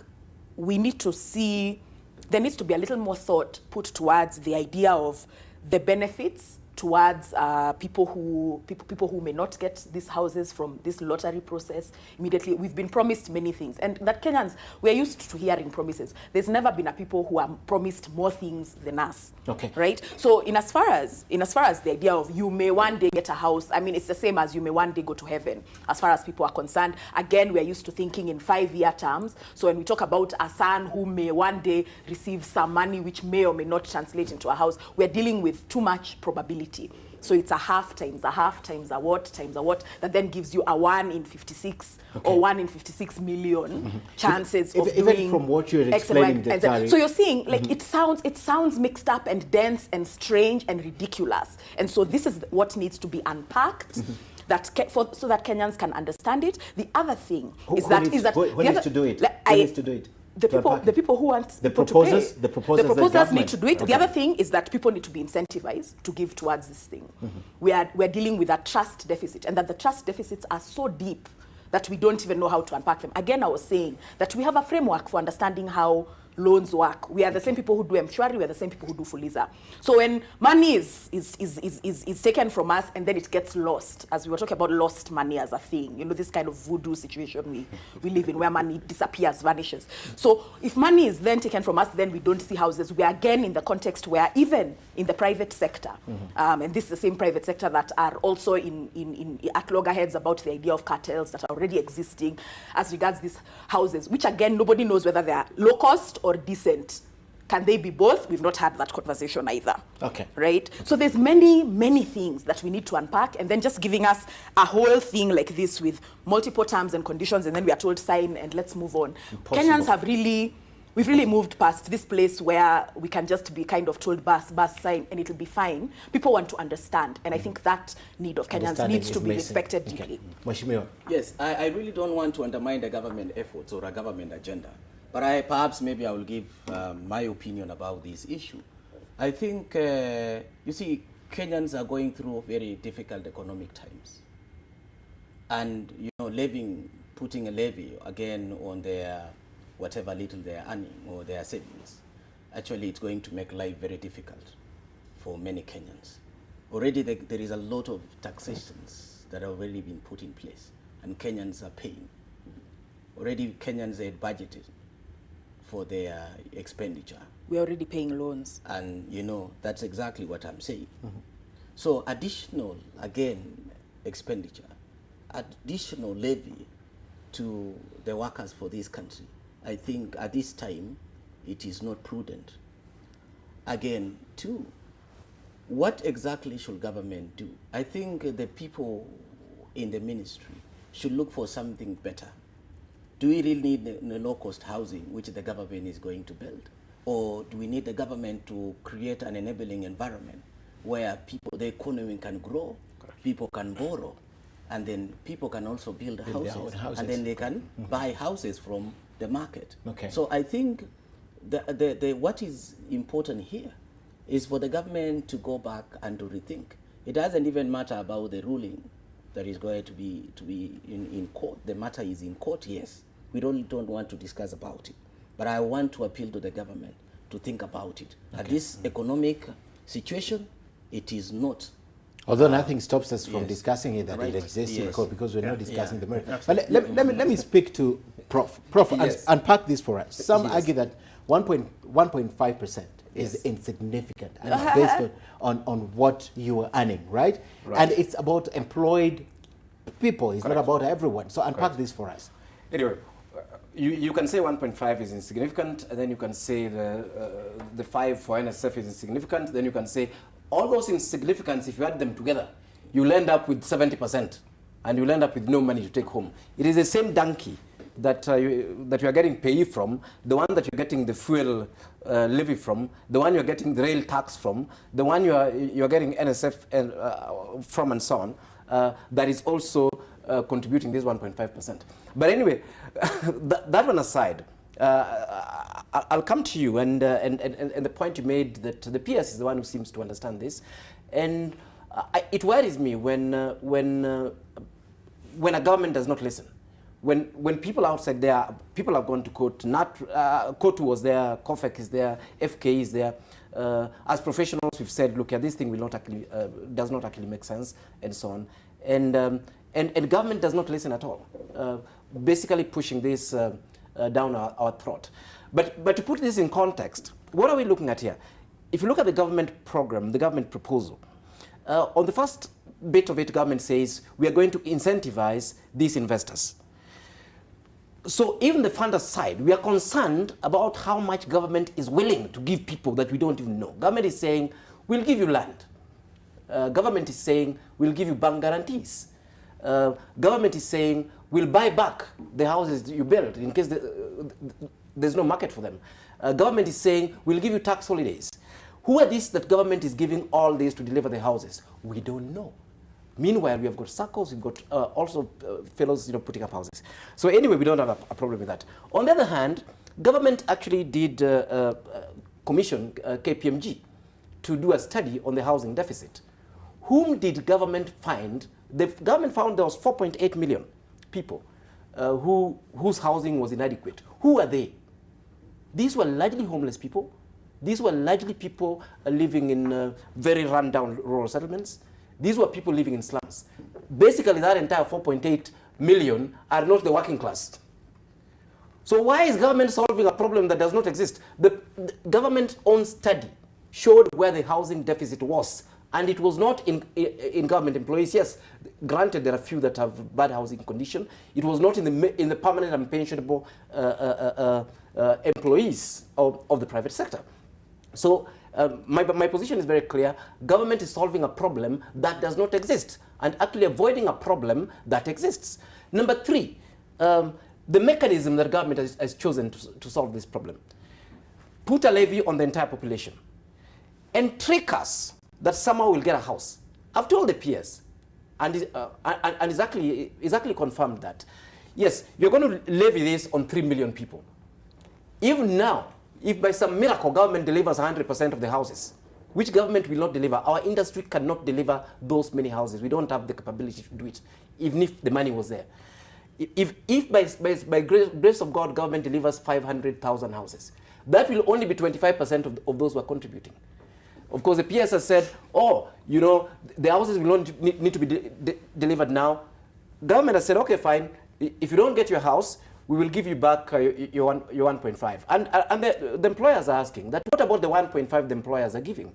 we need to see, there needs to be a little more thought put towards the idea of the benefits towards people who may not get these houses from this lottery process immediately. We've been promised many things, and that Kenyans, we're used to hearing promises. There's never been a people who are promised more things than us. Okay. Right? So in as far as the idea of you may one day get a house, I mean, it's the same as you may one day go to heaven, as far as people are concerned. Again, we're used to thinking in 5-year terms. So when we talk about a son who may one day receive some money which may or may not translate into a house, we're dealing with too much probability. So it's a half times a what times a what that then gives you a 1 in 56 or 1 in 56 million chances of even doing from what you're explaining. So you're seeing, like, it sounds mixed up and dense and strange and ridiculous. And so this is what needs to be unpacked. So that Kenyans can understand it. The other thing who needs to do it? Who needs to do it? The people who want the proposers, the proposers need to do it. Okay. The other thing is that people need to be incentivized to give towards this thing. We're dealing with a trust deficit, and that the trust deficits are so deep that we don't even know how to unpack them. Again, I was saying that we have a framework for understanding how loans work. We are the same people who do Mshwari, we are the same people who do Fuliza. So when money is taken from us and then it gets lost, as we were talking about lost money as a thing, you know, this kind of voodoo situation we live in where money disappears, vanishes. So if money is then taken from us, then we don't see houses. We are again in the context where even in the private sector, and this is the same private sector that are also at loggerheads about the idea of cartels that are already existing as regards these houses, which again, nobody knows whether they are low cost or decent Can they be both? We've not had that conversation either. Okay. Right? So there's many things that we need to unpack, and then just giving us a whole thing like this with multiple terms and conditions, and then we are told sign and let's move on. Impossible. Kenyans we've really moved past this place where we can just be kind of told bus, sign, and it'll be fine. People want to understand, and I think that need of Kenyans needs to be respected deeply. Mheshimiwa. Yes, I really don't want to undermine the government efforts or a government agenda, but perhaps maybe I will give my opinion about this issue. I think, you see, Kenyans are going through very difficult economic times. And, you know, putting a levy again on their whatever little they're earning or their savings, actually it's going to make life very difficult for many Kenyans. Already there is a lot of taxations that have already been put in place, and Kenyans are paying. Already Kenyans had budgeted for their expenditure. We're already paying loans. And, you know, that's exactly what I'm saying. So additional, again, expenditure, additional levy to the workers for this country, I think at this time, it is not prudent. Again, two, what exactly should government do? I think the people in the ministry should look for something better. Do we really need the low-cost housing, which the government is going to build? Or do we need the government to create an enabling environment where the economy can grow, people can borrow, and then people can also build houses, and then they can buy houses from the market. Okay. So I think what is important here is for the government to go back and to rethink. It doesn't even matter about the ruling that is going to be in court. The matter is in court, yes. We don't want to discuss about it. But I want to appeal to the government to think about it. Okay. At this economic situation, it is not. Although nothing stops us from discussing it, that Right. it exists in Yes. court, because we're not discussing the merit. Absolutely. But let me speak to Prof. Prof, Yes. unpack this for us. Some Yes. argue that 1.5% is Yes. insignificant, and it's based on what you are earning, right? And it's about employed people. It's not about everyone. So unpack this for us. Anyway, you can say 1.5 is insignificant, and then you can say the 5 for NSF is insignificant. Then you can say all those insignificance, if you add them together, you'll end up with 70%, and you'll end up with no money to take home. It is the same donkey that you are getting pay from, the one that you're getting the fuel levy from, the one you're getting the rail tax from, the one you're getting NSF from, and so on, that is also contributing this 1.5%. But anyway, that one aside, I'll come to you and the point you made that the PS is the one who seems to understand this, and it worries me when a government does not listen. When people outside there, people have gone to court. COTU was there, COFEC is there, FK is there. As professionals, we've said, look, this thing will not actually does not actually make sense, and so on. And government does not listen at all, basically pushing this down our throat. But to put this in context, what are we looking at here? If you look at the government program, the government proposal, on the first bit of it, government says we are going to incentivize these investors. So even the funder side, we are concerned about how much government is willing to give people that we don't even know. Government is saying, we'll give you land. Government is saying, we'll give you bank guarantees. Government is saying, we'll buy back the houses you built in case there's no market for them. Government is saying, we'll give you tax holidays. Who are these that government is giving all this to deliver the houses? We don't know. Meanwhile, we have got circles, we've got also fellows putting up houses. So anyway, we don't have a problem with that. On the other hand, government actually did commission KPMG to do a study on the housing deficit. Whom did government find? The government found there was 4.8 million people whose housing was inadequate. Who are they? These were largely homeless people. These were largely people living in very rundown rural settlements. These were people living in slums. Basically, that entire 4.8 million are not the working class. So why is government solving a problem that does not exist? The government's own study showed where the housing deficit was, and it was not in government employees. Yes, granted, there are a few that have bad housing condition. It was not in the permanent and pensionable employees of the private sector. So my position is very clear. Government is solving a problem that does not exist and actually avoiding a problem that exists. Number 3, the mechanism that government has chosen to solve this problem. Put a levy on the entire population and trick us that somehow we'll get a house. I've told the peers, and it's actually confirmed that, yes, you're going to levy this on 3 million people. Even now, if by some miracle government delivers 100% of the houses, which government will not deliver? Our industry cannot deliver those many houses. We don't have the capability to do it, even if the money was there. If by grace of God, government delivers 500,000 houses, that will only be 25% of those who are contributing. Of course, the PS has said, oh, you know, the houses will not need to be delivered now. Government has said, okay, fine. If you don't get your house, we will give you back your 1.5. And the employers are asking that, what about the 1.5 the employers are giving?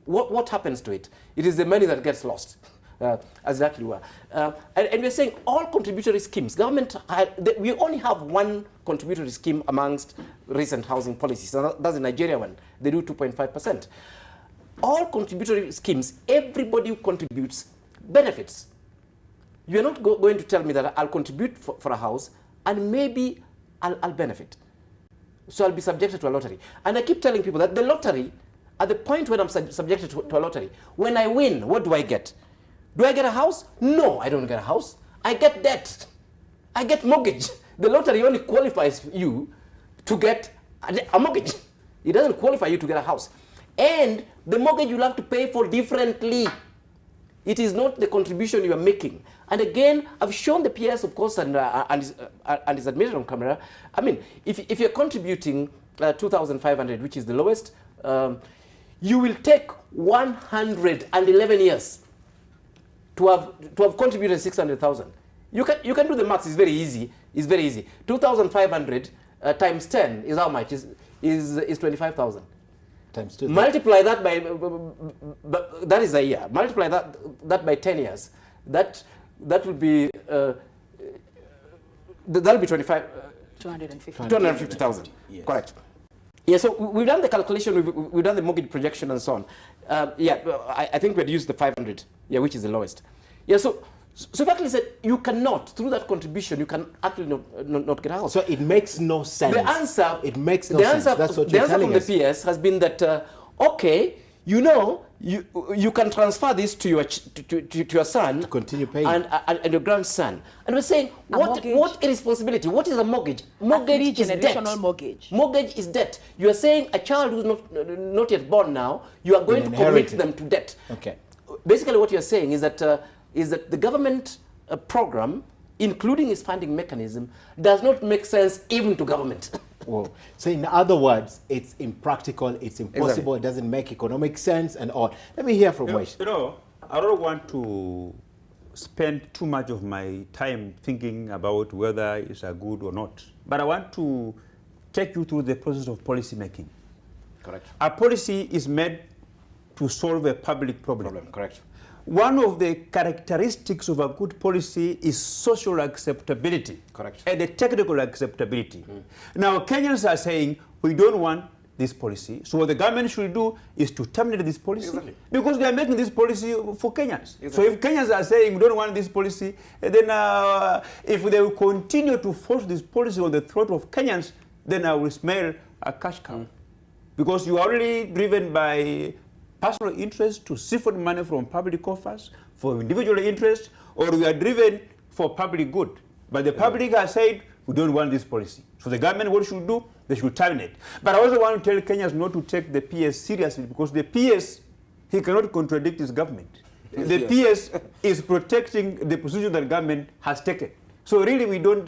What happens to it? It is the money that gets lost, as exactly were. And we're saying all contributory schemes. Government, we only have one contributory scheme amongst recent housing policies. And that's the Nigeria one. They do 2.5%. All contributory schemes, everybody who contributes benefits. You're not going to tell me that I'll contribute for a house and maybe I'll benefit. So I'll be subjected to a lottery. And I keep telling people that the lottery, at the point when I'm subjected to a lottery, when I win, what do I get? Do I get a house? No, I don't get a house. I get debt. I get mortgage. The lottery only qualifies you to get a mortgage. It doesn't qualify you to get a house. And the mortgage you'll have to pay for differently. It is not the contribution you are making. And again, I've shown the PS, of course, and it's admitted on camera. I mean, if you're contributing 2,500, which is the lowest, you will take 111 years to have contributed 600,000. You can do the maths. It's very easy. It's very easy. 2,500 times 10 is how much? Is 25,000. Times 2. Multiply that by that is a year. Multiply that by 10 years. That will be that'll be 250,000. Yes. Correct. Yeah. So we've done the calculation. We've done the mortgage projection and so on. Yeah. I think we'd use the 500. Yeah, which is the lowest. Yeah. So effectively said, you cannot, through that contribution, you can actually not get a house. So it makes no sense. The answer, it makes no sense. That's what you're telling us. The answer from the PS has been that, okay, you know, you can transfer this to your son, to continue paying, and your grandson. And we're saying, what irresponsibility? What is a mortgage? Mortgage is debt. Mortgage is debt. You are saying a child who's not yet born now, you are going to commit them to debt. Okay. Basically, what you're saying is that the government program, including its funding mechanism, does not make sense even to government. Well, so in other words, it's impractical, it's impossible, Exactly. It doesn't make economic sense and all. Let me hear from Wesh. You know, I don't want to spend too much of my time thinking about whether it's a good or not. But I want to take you through the process of policy making. Correct. A policy is made to solve a public problem. Correct. One of the characteristics of a good policy is social acceptability. Correct. And the technical acceptability. Now, Kenyans are saying, we don't want this policy. So what the government should do is to terminate this policy. Exactly. Because they are making this policy for Kenyans. Exactly. So if Kenyans are saying, we don't want this policy, then if they will continue to force this policy on the throat of Kenyans, then I will smell a cash cow. Because you are only driven by personal interest to siphon money from public coffers for individual interest, or we are driven for public good. But the public has said, we don't want this policy. So the government, what should do? They should terminate. But I also want to tell Kenyans not to take the PS seriously, because the PS, he cannot contradict his government. The PS is protecting the position that government has taken. So really, we don't,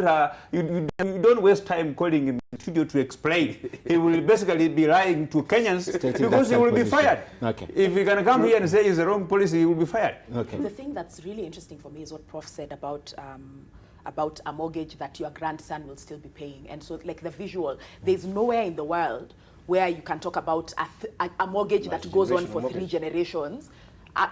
you don't waste time calling him in the studio to explain. He will basically be lying to Kenyans because he will be fired. Okay. If he can come here and say it's the wrong policy, he will be fired. Okay. The thing that's really interesting for me is what Prof said about a mortgage that your grandson will still be paying. And so, like the visual, there's nowhere in the world where you can talk about a mortgage that goes on for 3 generations,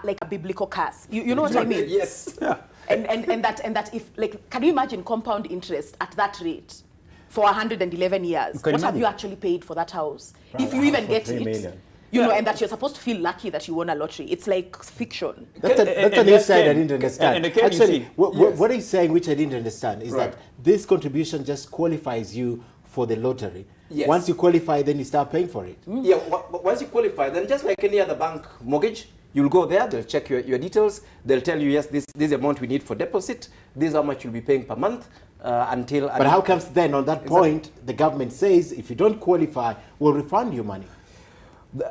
like a biblical curse. You know what I mean? Yes. Yeah. And that if, like, can you imagine compound interest at that rate? for 111 years. What have imagine. you actually paid for that house? Right, If you even for get 3 it, million. you know, and that you're supposed to feel lucky that you won a lottery. It's like fiction. That's a new side I didn't understand. and can you Actually, see? what he's saying, which I didn't understand, is Right. that this contribution just qualifies you for the lottery. Yes. Once you qualify, then you start paying for it. Yeah, once you qualify, then just like any other bank mortgage, you'll go there, they'll check your details, they'll tell you, yes, this amount we need for deposit, this is how much you'll be paying per month until... But how comes then, on that point, the government says, if you don't qualify, we'll refund you money?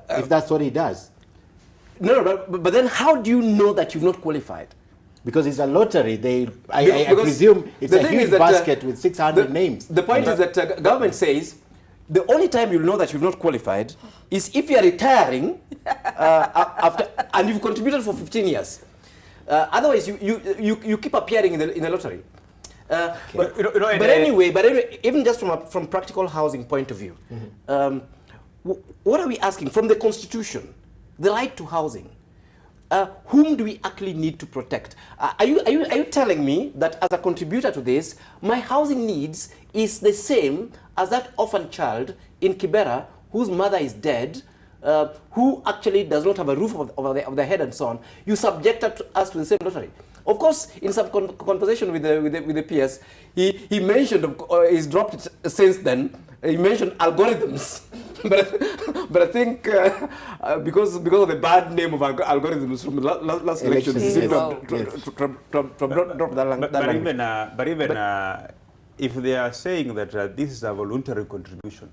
If that's what it does. No, but then how do you know that you've not qualified? Because it's a lottery. I Because presume it's the a thing huge is that, basket with 600 names. The point is that government says the only time you'll know that you've not qualified is if you're retiring after and you've contributed for 15 years. Otherwise, you keep appearing in the lottery. But anyway, even just from practical housing point of view, what are we asking from the Constitution? The right to housing. Whom do we actually need to protect? Are you telling me that as a contributor to this, my housing needs is the same as that orphan child in Kibera whose mother is dead, who actually does not have a roof over their head and so on? You subjected us to the same lottery. Of course, in some conversation with the PS, he mentioned, he's dropped it since then, he mentioned algorithms. but I think because of the bad name of algorithms from the last election, he seemed to drop that But even if they are saying that this is a voluntary contribution,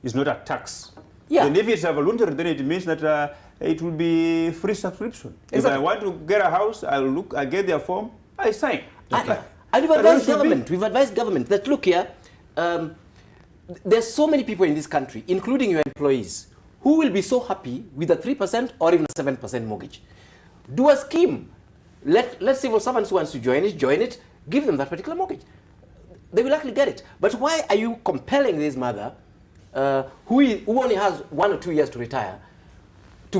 it's not a tax. Yeah. And if it's a voluntary, then it means that it will be free subscription. Exactly. If I want to get a house, I get their form, I sign. And we've advised government that, look here, there's so many people in this country, including your employees, who will be so happy with a 3% or even a 7% mortgage. Do a scheme. Let civil servants who wants to join it, give them that particular mortgage. They will actually get it. But why are you compelling this mother, who only has 1 or 2 years to retire, to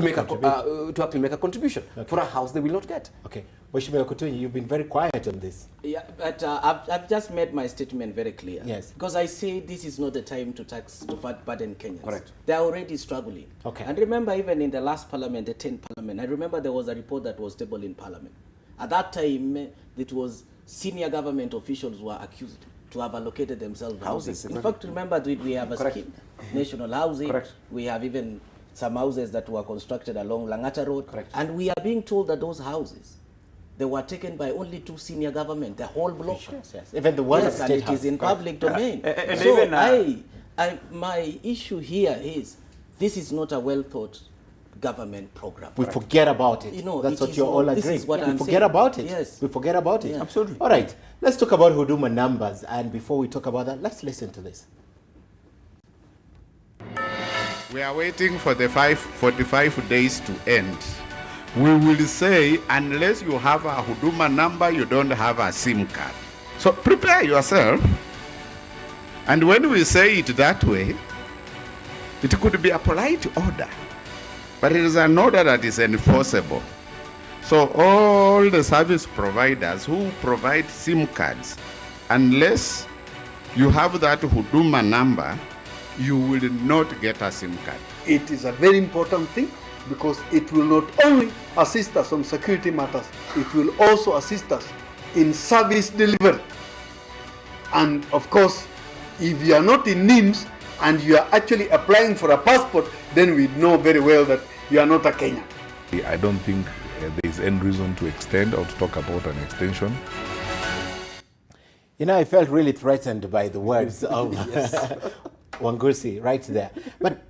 actually make a contribution for a house they will not get? Okay. Mheshimiwa Kutunyi, you've been very quiet on this. Yeah, but I've just made my statement very clear. Yes. Because I say this is not the time to burden Kenyans. Correct. They're already struggling. Okay. And remember, even in the last parliament, the 10th parliament, I remember there was a report that was tabled in parliament. At that time, it was senior government officials who were accused to have allocated themselves houses. In fact, remember, we have a scheme, national housing. Correct. We have even some houses that were constructed along Langata Road. Correct. And we are being told that those houses, they were taken by only 2 senior government, the whole block. Yes. Even the one Yes, at and State it is in House. public domain. And So even, my issue here is, this is not a well-thought government program. We forget about it. You know, that's it what is you're all not- this agreeing. is what We I'm forget saying. about it. Yes. We forget about it. Yeah. Absolutely. All right. Let's talk about Huduma numbers. And before we talk about that, let's listen to this. We are waiting for the 45 days to end. We will say, unless you have a Huduma number, you don't have a SIM card. So prepare yourself. And when we say it that way, it could be a polite order, but it is an order that is enforceable. So all the service providers who provide SIM cards, unless you have that Huduma number, you will not get a SIM card. It is a very important thing because it will not only assist us on security matters, it will also assist us in service delivery. And of course, if you are not in NIMS and you are actually applying for a passport, then we know very well that you are not a Kenyan. I don't think there is any reason to extend or to talk about an extension. You know, I felt really threatened by the words of Wangusi right there. But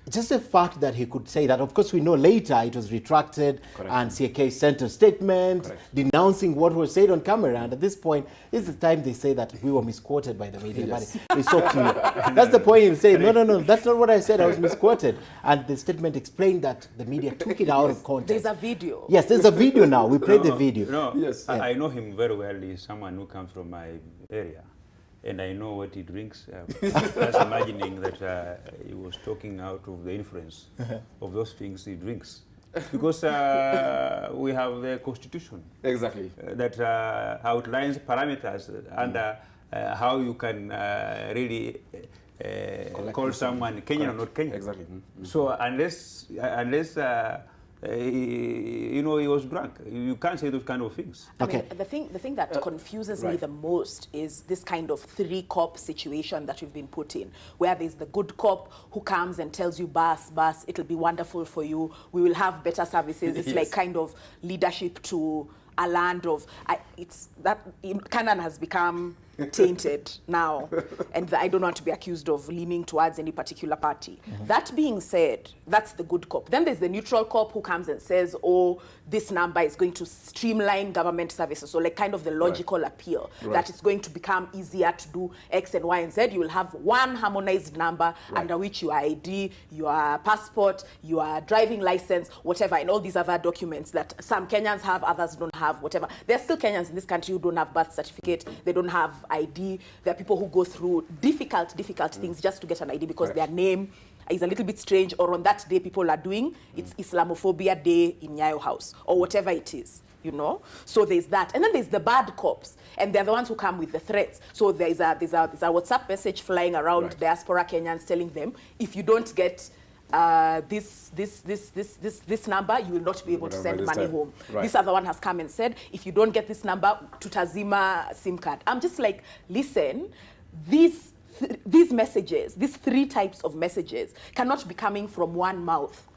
just the fact that he could say that, of course, we know later it was retracted. Correct. And CAK sent a statement denouncing what was said on camera. And at this point, it's the time they say that we were misquoted by the media. Yes. But it's so clear. That's the point. He'll say, no, that's not what I said. I was misquoted. And the statement explained that the media took it out of context. There's a video. Yes, there's a video now. We played the video. No, Yes. I know him very well. He's someone who comes from my area. And I know what he drinks. Just imagining that he was talking out of the influence of those things he drinks. Because we have the constitution Exactly. that outlines parameters under how you can really call someone Kenyan or not Kenyan. Exactly. So unless you know, he was drunk, you can't say those kind of things. Okay. I mean, the thing that confuses me the most is this kind of three-cop situation that we've been put in, where there's the good cop who comes and tells you, Bas, it'll be wonderful for you, we will have better services. It's like kind of leadership to a land of, it's that Canaan has become tainted now, and I don't want to be accused of leaning towards any particular party. That being said, that's the good cop. Then there's the neutral cop who comes and says, oh, this number is going to streamline government services. So like kind of the logical appeal that it's going to become easier to do X and Y and Z. You will have one harmonized number under which your ID, your passport, your driving license, whatever, and all these other documents that some Kenyans have, others don't have, whatever. There are still Kenyans in this country who don't have birth certificate, they don't have ID. There are people who go through difficult things just to get an ID because their name is a little bit strange, or on that day people are doing it's Islamophobia Day in Nyayo House or whatever it is, you know. So there's that, and then there's the bad cops, and they're the ones who come with the threats. So there's a WhatsApp message flying around diaspora Kenyans telling them, if you don't get this number, you will not be able to send money home. This other one has come and said, if you don't get this number, tutazima SIM card. I'm just like, listen, these messages, these three types of messages cannot be coming from one mouth.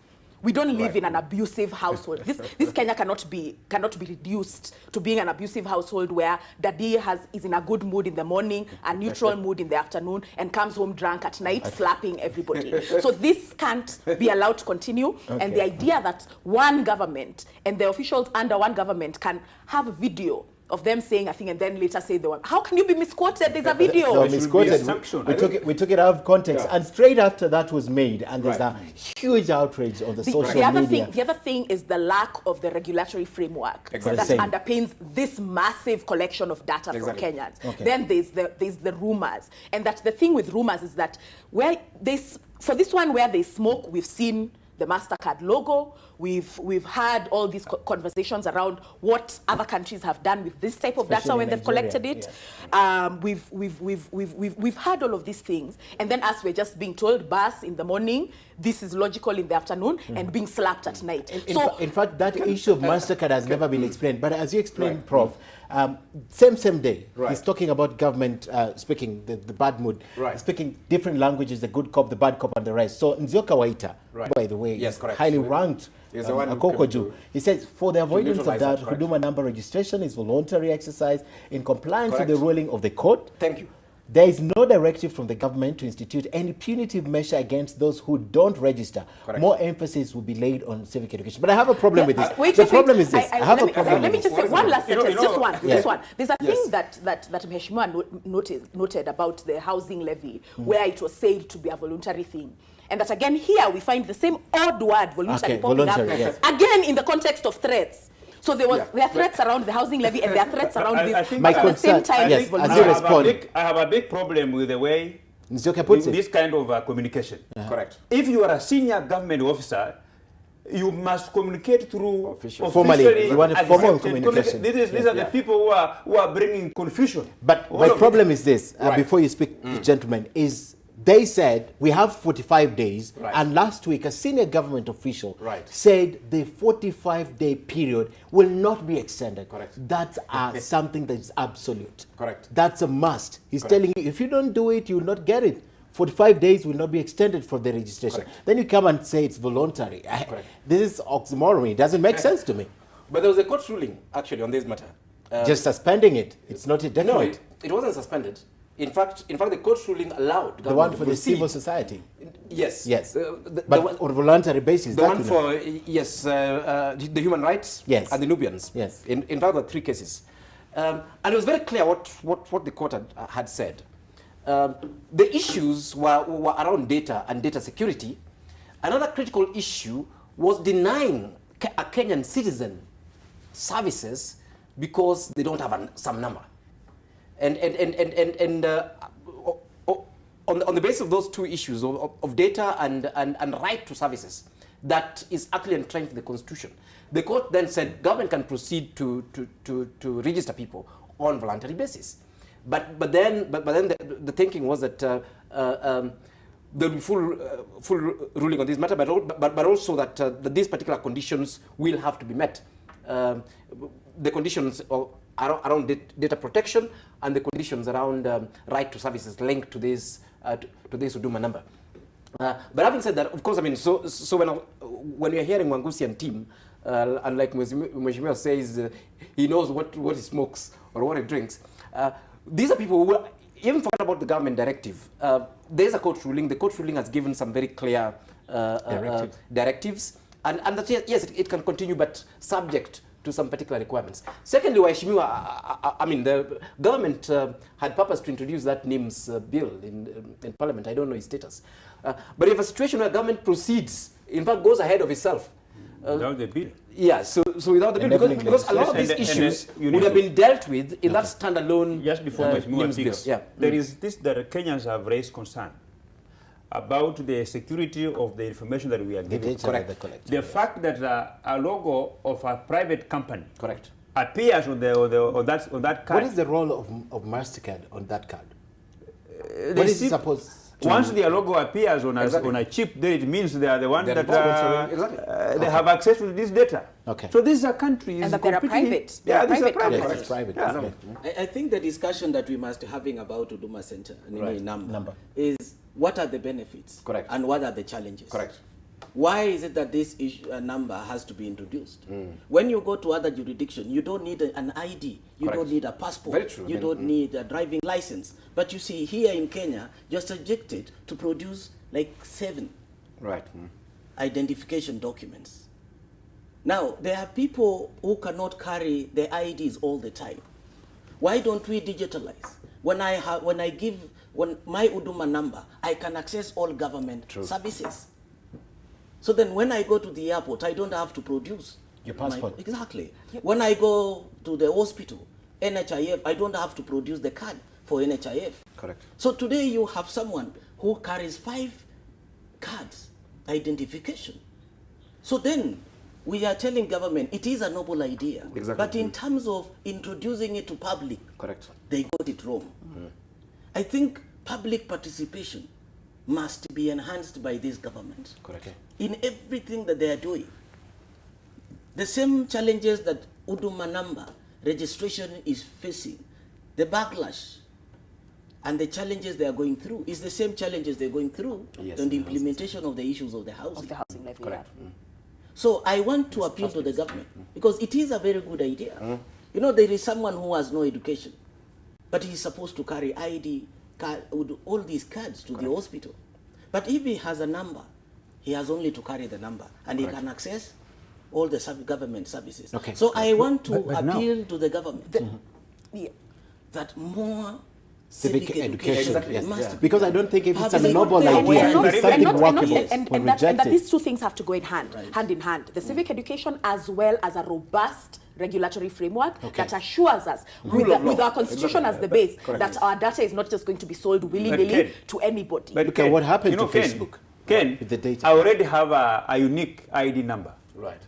We don't live in an abusive household. This Kenya cannot be reduced to being an abusive household where daddy is in a good mood in the morning, a neutral mood in the afternoon, and comes home drunk at night, slapping everybody. So this can't be allowed to continue. And the idea that one government and the officials under one government can have a video of them saying a thing and then later say the one. How can you be misquoted? There's a video. No, misquoted. We took it out of context, and straight after that was made, and there's a huge outrage on the social media. The other thing is the lack of the regulatory framework that underpins this massive collection of data from Kenyans. Then there's the rumors, and that the thing with rumors is that for this one where they smoke, we've seen the MasterCard logo. We've had all these conversations around what other countries have done with this type of data when they've collected it. We've had all of these things, and then us we're just being told, Bas in the morning, this is logical in the afternoon, and being slapped at night. In fact, that issue of MasterCard has never been explained. But as you explained, Prof, same day, he's talking about government speaking the bad mood, speaking different languages, the good cop, the bad cop, and the rest. So Nzioka Waita, by the way, is highly ranked. He says, for the avoidance of that, Huduma number registration is voluntary exercise in compliance with the ruling of the court. Thank you. There is no directive from the government to institute any punitive measure against those who don't register. More emphasis will be laid on civic education. But I have a problem with this. The problem is this. I have a problem. Let me just say one last sentence, just one. There's a thing that Mheshimiwa noted about the housing levy, where it was said to be a voluntary thing. And that again here we find the same odd word, voluntary, popping up again in the context of threats. So there are threats around the housing levy, and there are threats around this. At the same time, I have a big problem with the way this kind of communication. Correct. If you are a senior government officer, you must communicate through formally. You want a formal communication. These are the people who are bringing confusion. But my problem is this, before you speak, gentlemen, is they said we have 45 days, and last week a senior government official said the 45-day period will not be extended. That's something that is absolute. That's a must. He's telling you, if you don't do it, you will not get it. 45 days will not be extended for the registration. Then you come and say it's voluntary. This is oxymoron. It doesn't make sense to me. But there was a court ruling, actually, on this matter. Just suspending it. It's not indefinite. No, it wasn't suspended. In fact, the court ruling allowed the one for the civil society. Yes. But on a voluntary basis. The one for the human rights. Yes. And the Nubians. Yes. In fact, there were 3 cases, and it was very clear what the court had said. The issues were around data and data security. Another critical issue was denying a Kenyan citizen services because they don't have some number. And on the basis of those 2 issues of data and right to services, that is actually entrenched in the Constitution. The court then said government can proceed to register people on voluntary basis. But then the thinking was that there will be full ruling on this matter, but also that these particular conditions will have to be met. The conditions around data protection and the conditions around right to services linked to this Huduma number. But having said that, of course, I mean, so when you're hearing Wangusi and team, and like Mheshimiwa says, he knows what he smokes or what he drinks. These are people who, even forget about the government directive. There's a court ruling. The court ruling has given some very clear directives, and that yes, it can continue, but subject to some particular requirements. Secondly, Waheshimiwa, I mean, the government had purpose to introduce that NIMS bill in Parliament. I don't know its status. But if a situation where government proceeds, in fact, goes ahead of itself. Without the bill? Yeah, so without the bill, because a lot of these issues would have been dealt with in that standalone just before NIMS speaks, bill. Yeah. There is this that Kenyans have raised concern about the security of the information that we are giving. Correct. The fact that a logo of a private company appears on that card. What is the role of MasterCard on that card? What is it supposed to once their logo appears on a chip, then it means they are the ones that they have access to this data. Okay. So this is a country. And that they are private. Yeah, this is private. Yes, it's private. Yeah. I think the discussion that we must be having about Huduma Center number is what are the benefits and what are the challenges. Why is it that this number has to be introduced? When you go to other jurisdictions, you don't need an ID, you don't need a passport, you don't need a driving license. But you see, here in Kenya, you're subjected to produce like 7 identification documents. Now, there are people who cannot carry their IDs all the time. Why don't we digitalize? When my Huduma number, I can access all government services. So then when I go to the airport, I don't have to produce your passport. Exactly. When I go to the hospital, NHIF, I don't have to produce the card for NHIF. So today you have someone who carries 5 cards, identification. So then we are telling government it is a noble idea. But in terms of introducing it to public, they got it wrong. I think public participation must be enhanced by this government in everything that they are doing. The same challenges that Huduma number registration is facing, the backlash and the challenges they are going through is the same challenges they're going through in the implementation of the issues of the housing. Of the housing levy. So I want to appeal to the government because it is a very good idea. You know, there is someone who has no education, but he's supposed to carry ID card, all these cards to the hospital. But if he has a number, he has only to carry the number and he can access all the government services. So I want to appeal to the government that more civic education because I don't think if it's a noble idea, it's something workable. And that these two things have to go in hand in hand. The civic education as well as a robust regulatory framework that assures us, with our constitution as the base, that our data is not just going to be sold willy-nilly to anybody. But look at what happened to Facebook. With the data. I already have a unique ID number.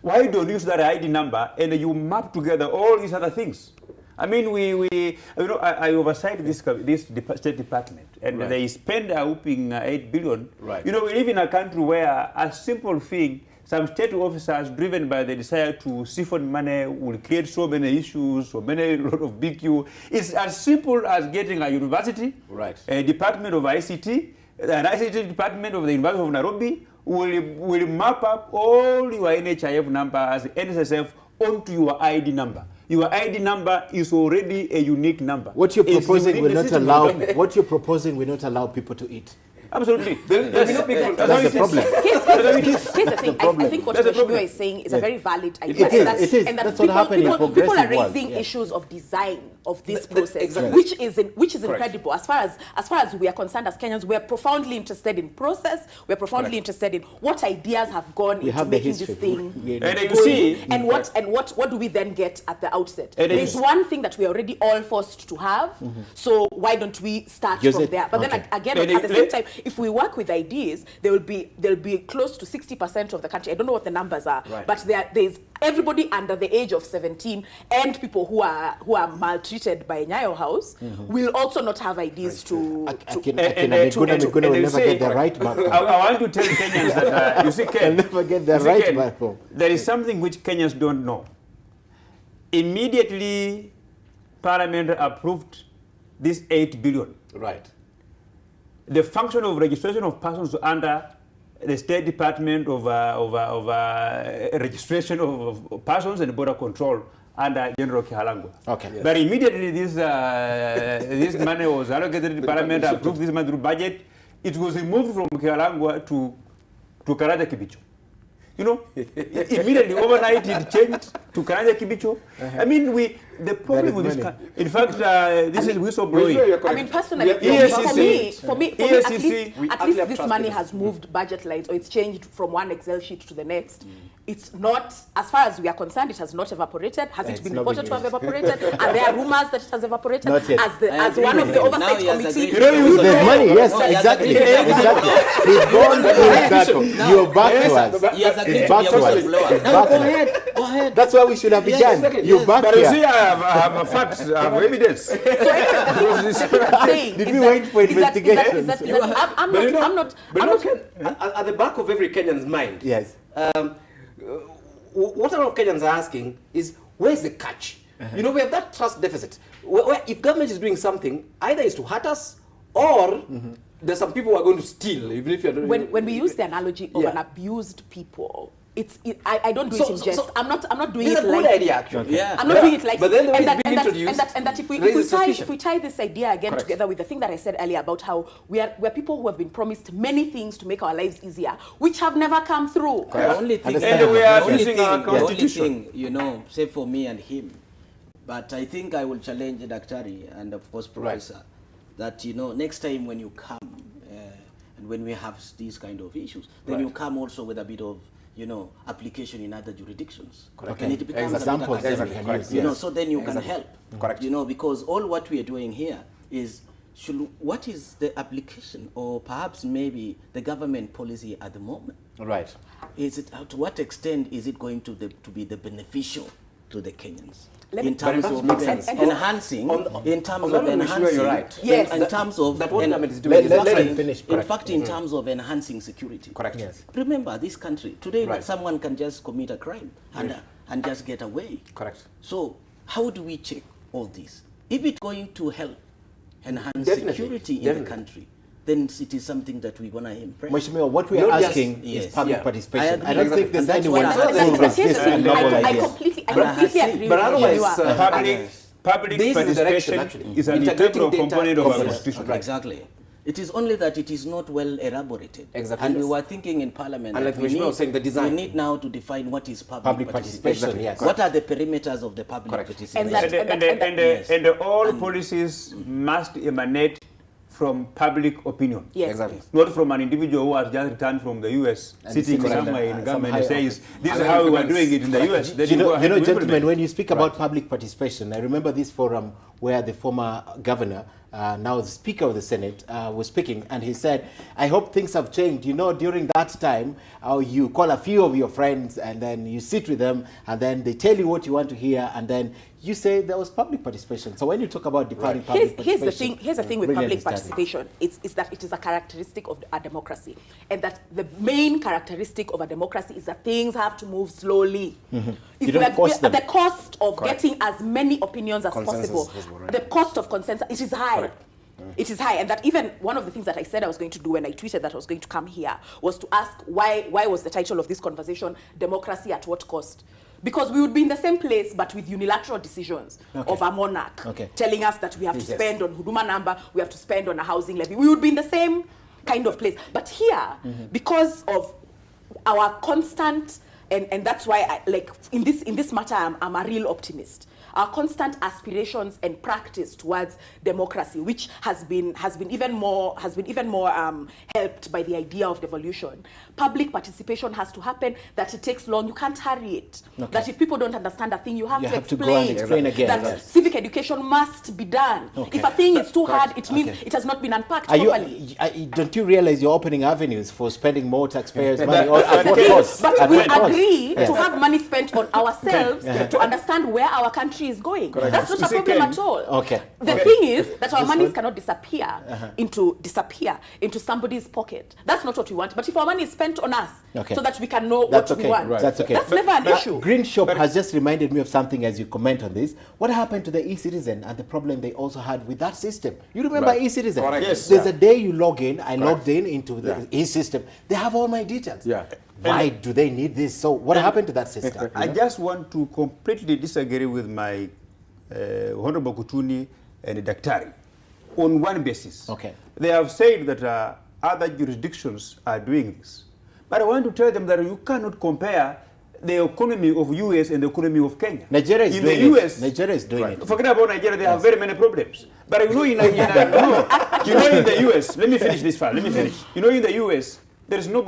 Why don't you use that ID number and you map together all these other things? I mean, I oversight this State Department, and they spend a whooping 8 billion. You know, we live in a country where a simple thing, some state officers driven by the desire to siphon money will create so many issues, lot of big queue. It's as simple as getting a university, a department of ICT, an ICT department of the University of Nairobi will map up all your NHIF numbers, NSSF onto your ID number. Your ID number is already a unique number. What you're proposing will not allow. What you're proposing will not allow people to eat. Absolutely. That's the problem. Here's the thing. I think what Mheshimiwa is saying is a very valid idea. It is. And that's what happened in progressive people are raising issues of design of this process, which is incredible. As far as we are concerned as Kenyans, we are profoundly interested in process. We are profoundly interested in what ideas have gone into making this thing and you see, and what do we then get at the outset. There's one thing that we are already all forced to have. So why don't we start from there? But then again, at the same time, if we work with ideas, there'll be close to 60% of the country. I don't know what the numbers are, but there's everybody under the age of 17 and people who are maltreated by Nyayo House will also not have IDs to will never get the right back home. I want to tell Kenyans that you see, Ken, never get the right back home. There is something which Kenyans don't know. Immediately, Parliament approved this 8 billion. Right. The function of registration of persons under the State Department of Registration of Persons and Border Control under General Kihalangwa. Okay. Yes. But immediately this money was allocated to Parliament, approved this money through budget. It was removed from Kihalangwa to Karaja Kibicho. You know, immediately overnight it changed to Karaja Kibicho. I mean, the problem with this, in fact, this is whistleblowing. I mean, personally, for me, at least this money has moved budget lines, or it's changed from one Excel sheet to the next. It's not, as far as we are concerned, it has not evaporated. Has it been reported to have evaporated? Are there rumors that it has evaporated? As one of the oversight committee. There's money, yes, exactly. He's gone through that. You're back to us. It's back to us. Go ahead. That's why we should have begun. Exactly. You're back But here. you see, I have facts, I have evidence. Did we wait for investigation? I'm not. At the back of every Kenyan's mind, Yes. What a lot of Kenyans are asking is, where's the catch? You know, we have that trust deficit. Where if government is doing something, either it's to hurt us or there's some people who are going to steal, even if you're doing. When we use the analogy of an abused people, I don't do it in jest. I'm not doing it like. It's a good idea, actually. Yeah. I'm not doing it like. But then the way it's being introduced, and that if we tie this idea again together with the thing that I said earlier about how we're people who have been promised many things to make our lives easier, which have never come through. The only thing, the only thing, you know, say for me and him, but I think I will challenge Daktari and of course Professor, that, you know, next time when you come and when we have these kind of issues, then you come also with a bit of, you know, application in other jurisdictions. Correct. And it becomes examples, you know, so then you can help. Correct. You know, because all what we are doing here is, what is the application, or perhaps maybe the government policy at the moment? Right. Is it, to what extent is it going to be the beneficial to the Kenyans? In terms of enhancing, in terms of enhancing, you're right. Yes. In terms of that what government is doing. Let him finish. In fact, in terms of enhancing security. Correct. Yes. Remember, this country today, someone can just commit a crime and just get away. Correct. So, how do we check all this? If it's going to help enhance security in the country, then it is something that we're going to impress. Mheshimiwa, what we are asking is public participation. I don't think there's anyone who resists a novel idea. I completely agree but with otherwise, public participation is an integral component of our constitution. Exactly. It is only that it is not well elaborated. Exactly. And we were thinking in Parliament and that we need now to define what is public participation. Exactly, yes. What are the perimeters of the public participation? And all policies must emanate from public opinion. Yes. Exactly. Not from an individual who has just returned from the US, sitting somewhere in government and says, this is how we were doing it in the US. You know, gentlemen, when you speak about public participation, I remember this forum where the former governor, now the Speaker of the Senate, was speaking, and he said, I hope things have changed. You know, during that time, you call a few of your friends, and then you sit with them, and then they tell you what you want to hear, and then you say there was public participation. So when you talk about defining public participation... Here's the thing with public participation. It's that it is a characteristic of a democracy. And that the main characteristic of a democracy is that things have to move slowly. You don't force them. At the cost of getting as many opinions as possible, the cost of consensus, it is high. It is high, and that even one of the things that I said I was going to do when I tweeted that I was going to come here was to ask why was the title of this conversation Democracy at What Cost? Because we would be in the same place, but with unilateral decisions of a monarch telling us that we have to spend on Huduma number, we have to spend on a housing levy. We would be in the same kind of place. But here, because of our constant, and that's why, in this matter, I'm a real optimist. our constant aspirations and practice towards democracy, which has been even more helped by the idea of devolution. Public participation has to happen. That it takes long. You can't hurry it. Okay. That if people don't understand a thing, you have to go and explain again. That Yes. civic education must be done. Okay. If a thing is too hard, it means it has not been unpacked properly. Don't you realize you're opening avenues for spending more taxpayers' money? But we agree to have money spent on ourselves to understand where our country is going. That's not a problem at all. Okay. The thing is that our monies cannot disappear into somebody's pocket. That's not what we want. But if our money is spent on us, so that we can know what we want, that's okay. That's never an issue. Green Shop has just reminded me of something as you comment on this. What happened to the e-citizen and the problem they also had with that system? You remember e-citizen? Yes. There's a day you log in. I logged in into the e-system. They have all my details. Why do they need this? So what happened to that system? I just want to completely disagree with my Honorable Kutuni and Daktari on one basis. Okay. They have said that other jurisdictions are doing this. But I want to tell them that you cannot compare the economy of US and the economy of Kenya. Nigeria is doing the US, it. Nigeria is doing it. Forget about Nigeria, they have very many problems. But you know in the US, let me finish this file, let me finish. You know in the US, there is no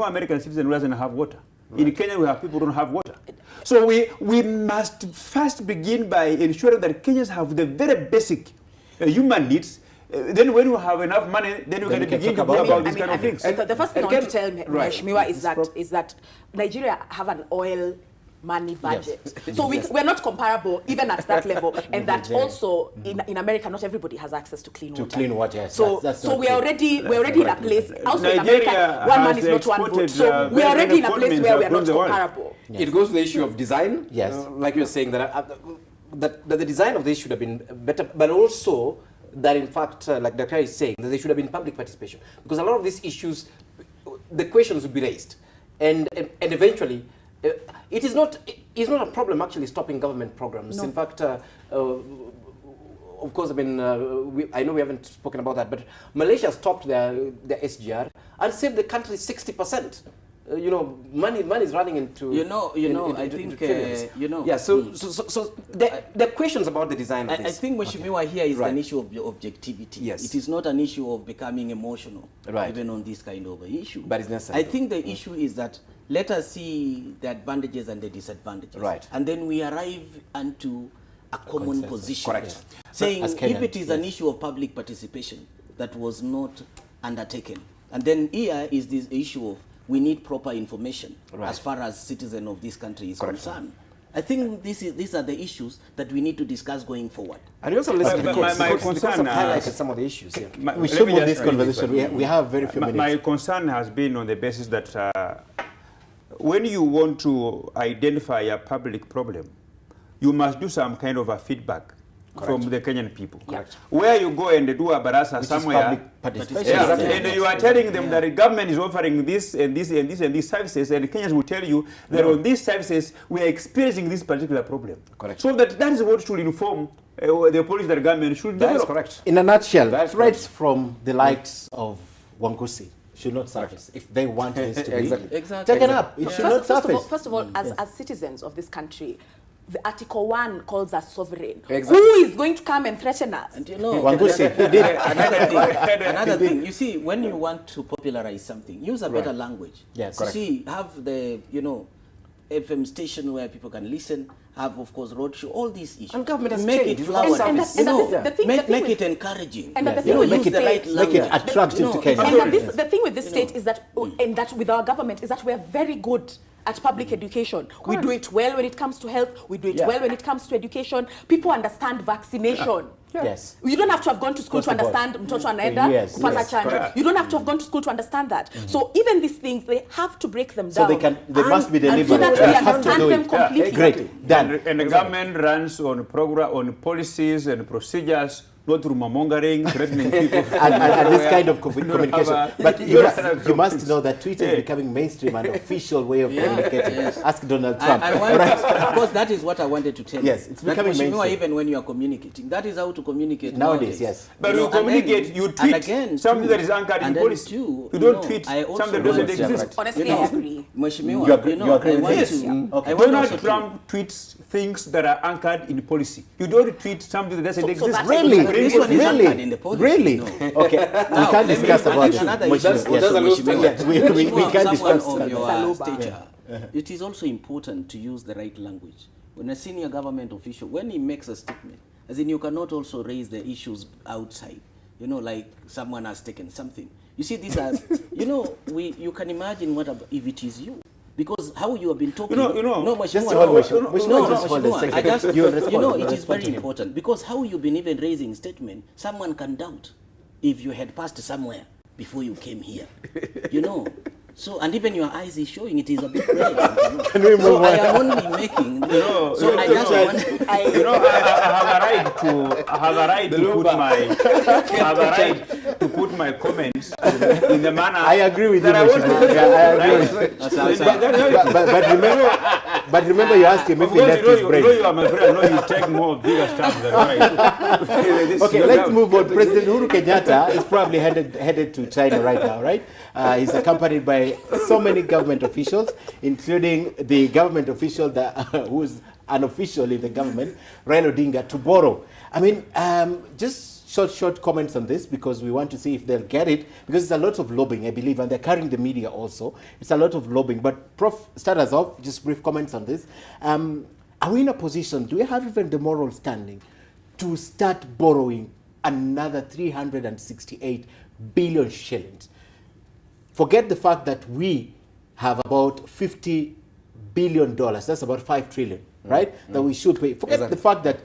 American citizen who doesn't have water. In Kenya, we have people who don't have water. So we must first begin by ensuring that Kenyans have the very basic human needs. Then when you have enough money, then you can begin to talk about these kind of things. The first thing I want to tell Mheshimiwa is that Nigeria have an oil money budget. Yes. So we're not comparable even at that level. And that also in America, not everybody has access to clean water. To clean water, yes. So we're already in a place. Also in America, one man is not one vote. So we're already in a place where we're not comparable. Yes. It goes to the issue of design. Yes. Like you're saying that the design of this should have been better, but also that in fact, like Dr. is saying, that there should have been public participation, because a lot of these issues, the questions would be raised, and eventually, it is not a problem actually stopping government programs. No. In fact, of course, I mean, I know we haven't spoken about that, but Malaysia stopped their SGR and saved the country 60%. Money is running into. I think Yeah. So the questions about the design. Of I think Mheshimiwa here is an issue of objectivity. Yes. It is not an issue of becoming emotional, even on this kind of issue. But it's necessary. I think the issue is that let us see the advantages and the disadvantages, and then we arrive into a common position. Correct. Saying if it is an issue of public participation that was not undertaken, and then here is this issue of we need proper information as far as citizen of this country is concerned. I think these are the issues that we need to discuss going forward. And you also listen to my concern highlighted some of the issues here. We should move this conversation. We have very few minutes. My concern has been on the basis that when you want to identify a public problem, you must do some kind of a feedback from the Kenyan people. Where you go and do a barasa somewhere, and you are telling them that the government is offering this and this and this and these services, and Kenyans will tell you that on these services we are experiencing this particular problem. So that is what should inform the policy that the government should develop. That is correct. In a nutshell, threats from the likes of Wangusi should not surface if they want this to be taken up. It should not surface. First of all, as citizens of this country, the Article 1 calls us sovereign. Exactly. Who is going to come and threaten us? And another thing, you see, when you want to popularize something, use a better language. Yes. See, have the, FM station where people can listen, have, of course, roadshow, all these issues. And government has make changed. it flowery. Make it encouraging. And the thing with make it attractive to Kenya. And the thing with this state is that, and that with our government, is that we are very good at public education. We do it well when it comes to health. We do it well when it comes to education. People understand vaccination. Yes. You don't have to have gone to school to understand mtoto anaenda kupata chanjo. You don't have to have gone to school to understand that. So even these things, they have to break them down. So they must be delivered. So that we understand them completely. Great. And the government runs on policies and procedures not rumor mongering, threatening people. and this kind of communication. But you must know that Twitter is becoming mainstream and official way of communicating. Yes. Ask Donald Trump. Of course, that is what I wanted to tell you. Yes, it's becoming mainstream. Even when you are communicating, that is how to communicate nowadays. Yes. But you communicate, you tweet something that is anchored in policy. You don't tweet something that doesn't exist. Honestly, I agree. You agree with this? Okay. Donald Trump tweets things that are anchored in policy. You don't tweet something that doesn't exist. Really? This one is anchored in the policy. Really? No. Okay. We can't discuss about it. We can't discuss of your stature. It is also important to use the right language. When a senior government official, when he makes a statement, as in you cannot also raise the issues outside. You know, like someone has taken something. You see, these are, you know, you can imagine what if it is you. Because how you have been talking, just it is very important. Because how you've been even raising statement, someone can doubt if you had passed somewhere before you came here. You know. So, and even your eyes is showing it is a bit red. Can we move on? I am only making, I have to put my comments in the manner. I agree with you. But remember, you asked him if he left his brain. You are my friend. No, you take more bigger stuff than mine. Okay, let's move on. President Uhuru Kenyatta is probably headed to China right now, right? He's accompanied by so many government officials, including the government official who's unofficial in the government, Raila Odinga, to borrow. I mean, just short comments on this, because we want to see if they'll get it, because it's a lot of lobbying, I believe, and they're carrying the media also. It's a lot of lobbying. But Prof, start us off, just brief comments on this. Are we in a position, do we have even the moral standing to start borrowing another 368 billion shillings? Forget the fact that we have about $50 billion. That's about 5 trillion, right? That we should pay. Forget the fact that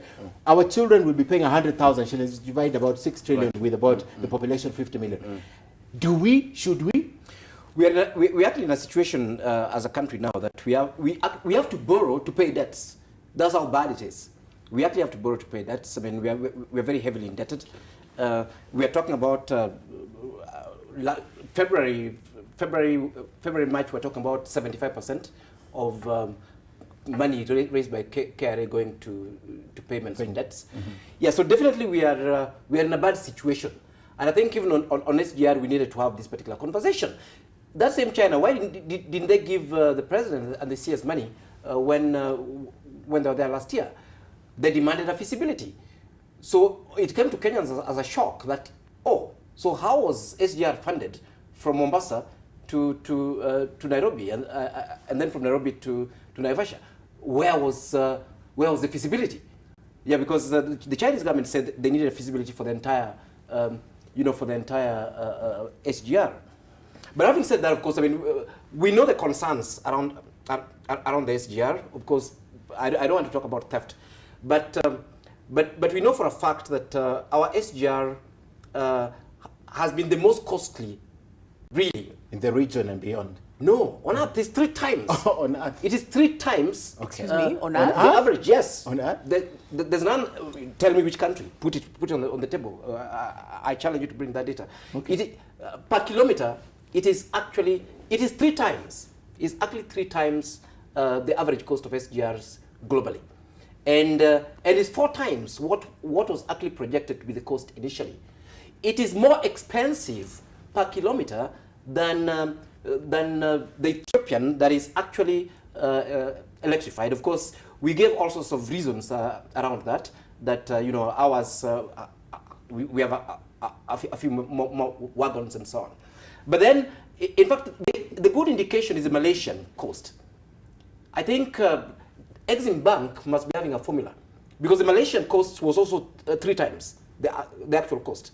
our children will be paying 100,000 shillings, divide about 6 trillion with about the population 50 million. Should we? We're actually in a situation as a country now that we have to borrow to pay debts. That's how bad it is. We actually have to borrow to pay debts. I mean, we're very heavily indebted. We are talking about February, March, we're talking about 75% of money raised by KRA going to payments and debts. Yeah, so definitely we are in a bad situation. And I think even on SGR, we needed to have this particular conversation. That same China, why didn't they give the president and the CS money when they were there last year? They demanded a feasibility. So it came to Kenyans as a shock that, so how was SGR funded from Mombasa to Nairobi and then from Nairobi to Naivasha? Where was the feasibility? Yeah, because the Chinese government said they needed a feasibility for the entire, SGR. But having said that, of course, I mean, we know the concerns around the SGR. Of course, I don't want to talk about theft, but we know for a fact that our SGR has been the most costly, really, in the region and beyond. No, on Earth it's 3 times. On Earth, it is 3 times. Excuse me, on Earth? The average, yes. On Earth, there's none. Tell me which country. Put it on the table. I challenge you to bring that data. Okay. Per kilometer, it is 3 times. It's actually 3 times the average cost of SGRs globally, and it's 4 times what was actually projected to be the cost initially. It is more expensive per kilometer than the Ethiopian that is actually electrified. Of course, we gave all sorts of reasons around that. Ours we have a few more wagons and so on. But then, in fact, the good indication is the Malaysian cost. I think Exim Bank must be having a formula, because the Malaysian cost was also 3 times the actual cost,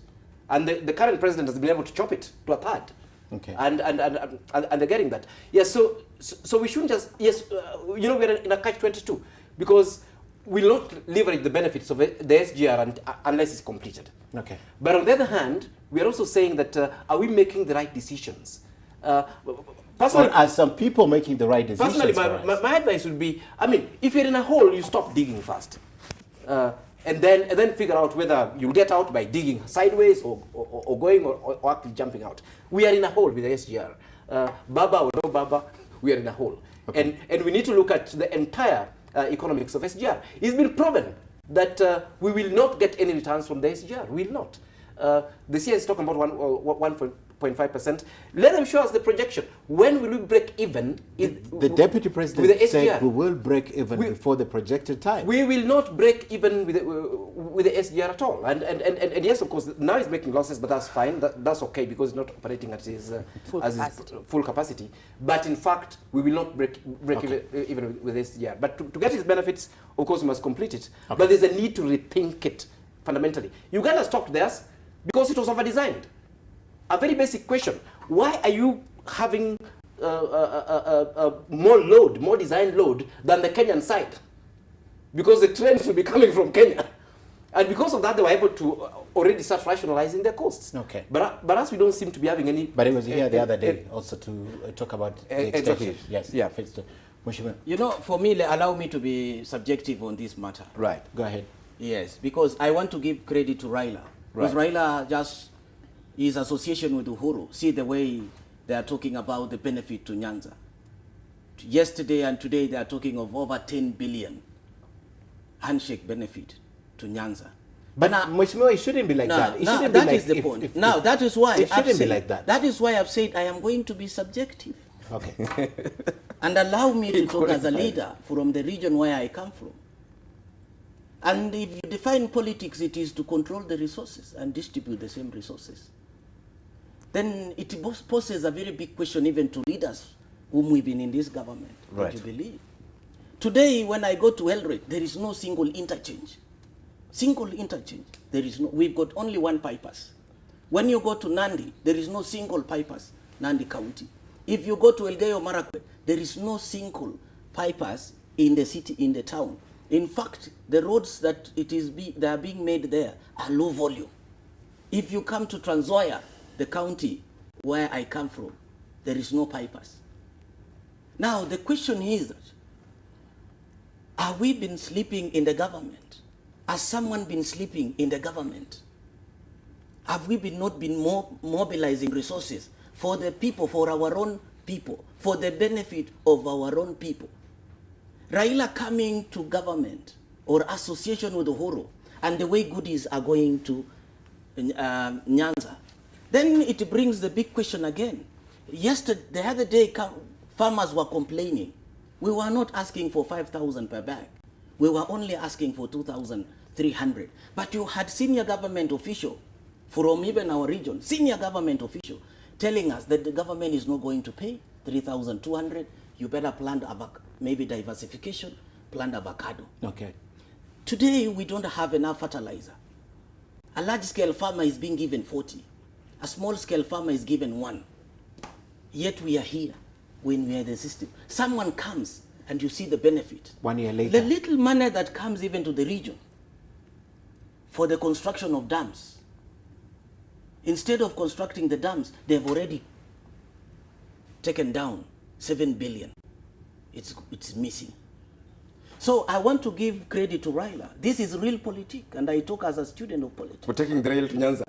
and the current president has been able to chop it to a third. Okay. And they're getting that. Yes. So we shouldn't just we're in a catch-22, because we will not leverage the benefits of the SGR unless it's completed. Okay. But on the other hand, we are also saying that are we making the right decisions? Personally, or are some people making the right decisions? Personally, my advice would be, I mean, if you're in a hole, you stop digging first. and then figure out whether you'll get out by digging sideways or going or actually jumping out. We are in a hole with the SGR. Baba or no Baba, we are in a hole. Okay. And we need to look at the entire economics of SGR. It's been proven that we will not get any returns from the SGR. We will not. The CI is talking about 1.5%. Let them show us the projection. When will we break even? The Deputy President said we will break even before the projected time. We will not break even with the SGR at all. And yes, of course, now he's making losses, but that's fine. That's okay because he's not operating at his full capacity. But in fact, we will not break even with SGR. But to get his benefits, of course, we must complete it. Okay. But there's a need to rethink it fundamentally. Uganda stopped theirs because it was over-designed. A very basic question. Why are you having more design load than the Kenyan side? Because the trends will be coming from Kenya. And because of that, they were able to already start rationalizing their costs. Okay. But us, we don't seem to be having any... But he was here the other day also to talk about the extension. Yes. Yeah. You know, for me, allow me to be subjective on this matter. Right. Go ahead. Yes, because I want to give credit to Raila. Because Raila just... his association with Uhuru, see the way they are talking about the benefit to Nyanza. Yesterday and today they are talking of over 10 billion handshake benefit to Nyanza. But Mheshimiwa, it shouldn't be like that. It shouldn't that be is the point. Now, that is why it shouldn't be like that. That is why I've said I am going to be subjective. Okay. And allow me to talk as a leader from the region where I come from. And if you define politics, it is to control the resources and distribute the same resources. Then it poses a very big question even to leaders whom we've been in this government, right. Jubilee. Today, when I go to Eldoret, there is no single interchange. Single interchange. There is no. We've got only one bypass. When you go to Nandi, there is no single bypass, Nandi County. If you go to Elgeyo Marakwet, there is no single bypass in the city, in the town. In fact, the roads that they are being made there are low volume. If you come to Trans Nzoia, the county where I come from, there is no bypass. Now, the question is that, have we been sleeping in the government? Has someone been sleeping in the government? Have we not been mobilizing resources for the people, for our own people, for the benefit of our own people? Raila coming to government or association with Uhuru and the way goodies are going to Nyanza, then it brings the big question again. The other day, farmers were complaining. We were not asking for 5,000 per bag. We were only asking for 2,300. But you had senior government official from even our region, senior government official, telling us that the government is not going to pay 3,200. You better plant maybe diversification, plant avocado. Okay. Today, we don't have enough fertilizer. A large-scale farmer is being given 40. A small-scale farmer is given 1. Yet we are here when we are in the system. Someone comes and you see the benefit. 1 year later. The little money that comes even to the region for the construction of dams. Instead of constructing the dams, they've already taken down 7 billion. It's missing. So I want to give credit to Raila. This is real politics, and I talk as a student of politics. For taking the rail to Nyanza.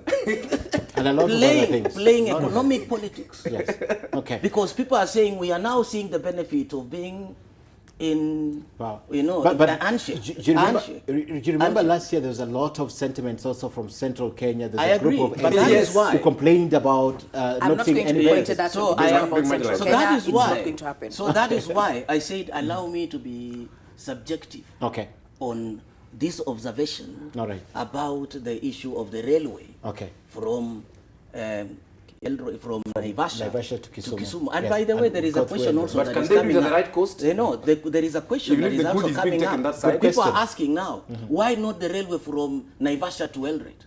And a lot of other things. Playing economic politics. Yes. Okay. Because people are saying we are now seeing the benefit of being in, but the handshake. Do you remember last year there was a lot of sentiments also from central Kenya? There's I a agree, group of but that is why who complained about not seeing any benefits. So that is why I said allow me to be subjective on this observation about the issue of the railway from Naivasha to Kisumu. And by the way, there is a question also that is coming up. But can they be the right coast? There is a question that is also coming up. But people are asking now, why not the railway from Naivasha to Eldoret?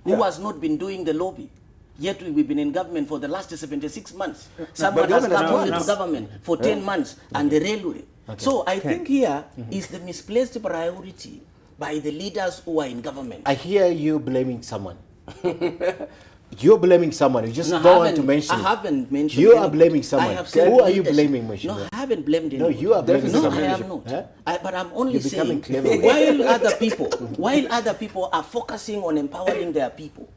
Who has not been doing the lobby? Yet we've been in government for the last 76 months. Someone has come into government for 10 months and the railway. So I think here is the misplaced priority by the leaders who are in government. I hear you blaming someone. You're blaming someone. You just No, don't want to mention I it. haven't mentioned You are anything. blaming someone. I have said Who are you leadership. blaming, Mheshimiwa? No, I haven't blamed anyone. No, you are blaming No, someone. I am not. Huh? But I'm only You're becoming saying, clever. while other people are focusing on empowering their people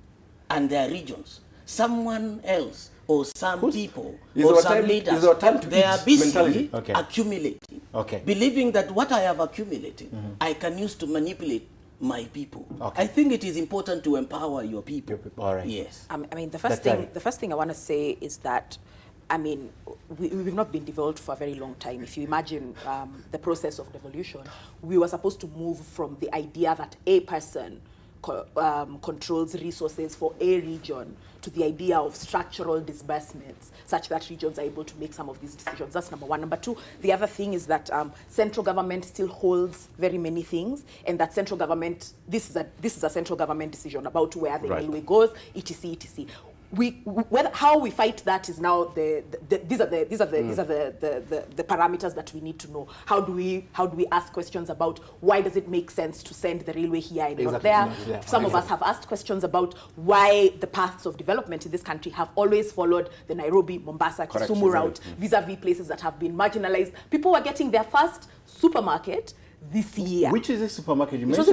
and their regions, someone else or some people or some leaders, they are busy accumulating, believing that what I have accumulated, I can use to manipulate my people. I think it is important to empower your people. All right. Yes. I mean, the first thing I want to say is that, I mean, we've not been devolved for a very long time. If you imagine the process of devolution, we were supposed to move from the idea that a person controls resources for a region to the idea of structural disbursements such that regions are able to make some of these decisions. That's number one. Number two, the other thing is that central government still holds very many things, and that central government, this is a central government decision about where the railway goes, etc., etc. How we fight that is now these are the parameters that we need to know. How do we ask questions about why does it make sense to send the railway here and not there? Some of us have asked questions about why the paths of development in this country have always followed the Nairobi, Mombasa, Kisumu route, vis-a-vis places that have been marginalized. People were getting their first supermarket this year. Which is a supermarket? You it was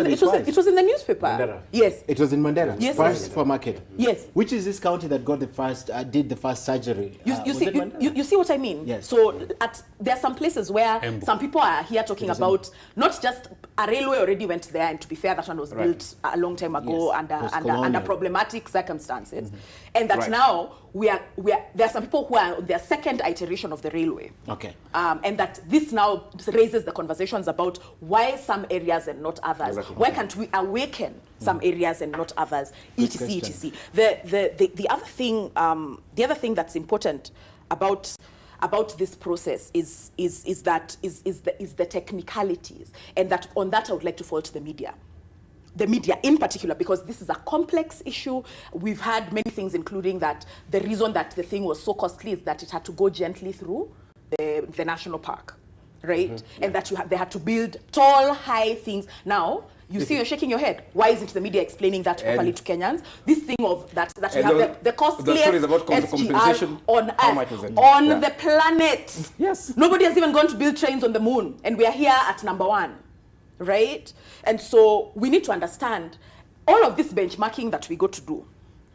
in the newspaper. Mandera. Yes. It was in Mandera. Yes. First supermarket. Yes. Which is this county that got the first, did the first surgery? You see what I mean? Yes. So there are some places where some people are here talking about not just a railway already went there, and to be fair, that one was built a long time ago under problematic circumstances, and that now there are some people who are on their second iteration of the railway. Okay. And that this now raises the conversations about why some areas and not others. Why can't we awaken some areas and not others? Etc. etc. The other thing that's important about this process is the technicalities, and that on that I would like to fault the media. The media in particular, because this is a complex issue. We've had many things, including that the reason that the thing was so costly is that it had to go gently through the national park, right? And that they had to build tall, high things. Now, you're shaking your head. Why isn't the media explaining that properly to Kenyans? This thing of that we have the costliest SGR on Earth, on the planet. Yes. Nobody has even gone to build trains on the moon, and we are here at number one. Right? And so we need to understand all of this benchmarking that we go to do,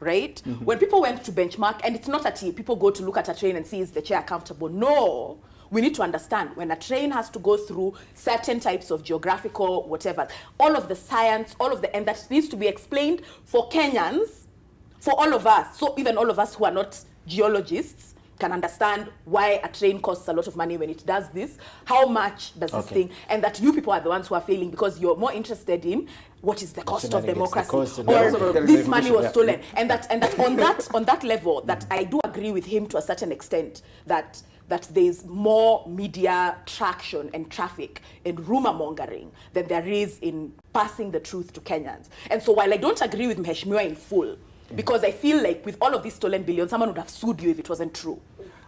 right? When people went to benchmark, and it's not that people go to look at a train and see is the chair comfortable. No, we need to understand when a train has to go through certain types of geographical whatever, all of the science, and that needs to be explained for Kenyans, for all of us. So even all of us who are not geologists can understand why a train costs a lot of money when it does this, how much does this thing, and that you people are the ones who are failing because you're more interested in what is the cost of democracy, or this money was stolen, and that on that level, that I do agree with him to a certain extent that there's more media traction and traffic and rumor mongering than there is in passing the truth to Kenyans. And so while I don't agree with Mheshimiwa in full, because I feel like with all of these stolen billions, someone would have sued you if it wasn't true.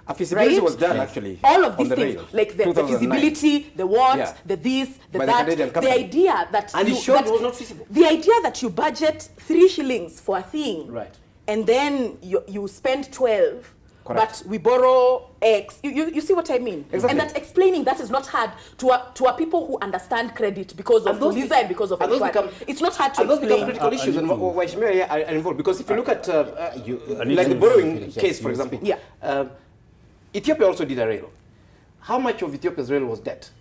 A feasibility was done, actually. All of these things, like the feasibility, the what, the this, the that, the idea that and it was not feasible. The idea that you budget 3 shillings for a thing, right, and then you spend 12. Correct. But we borrow X. You see what I mean? Exactly. And that explaining that is not hard to a people who understand credit because of Lisa and because of it's not hard to explain. Those become critical issues, and why Shemia are involved. Because if you look at like the borrowing case, for example, Ethiopia also did a rail. How much of Ethiopia's rail was debt?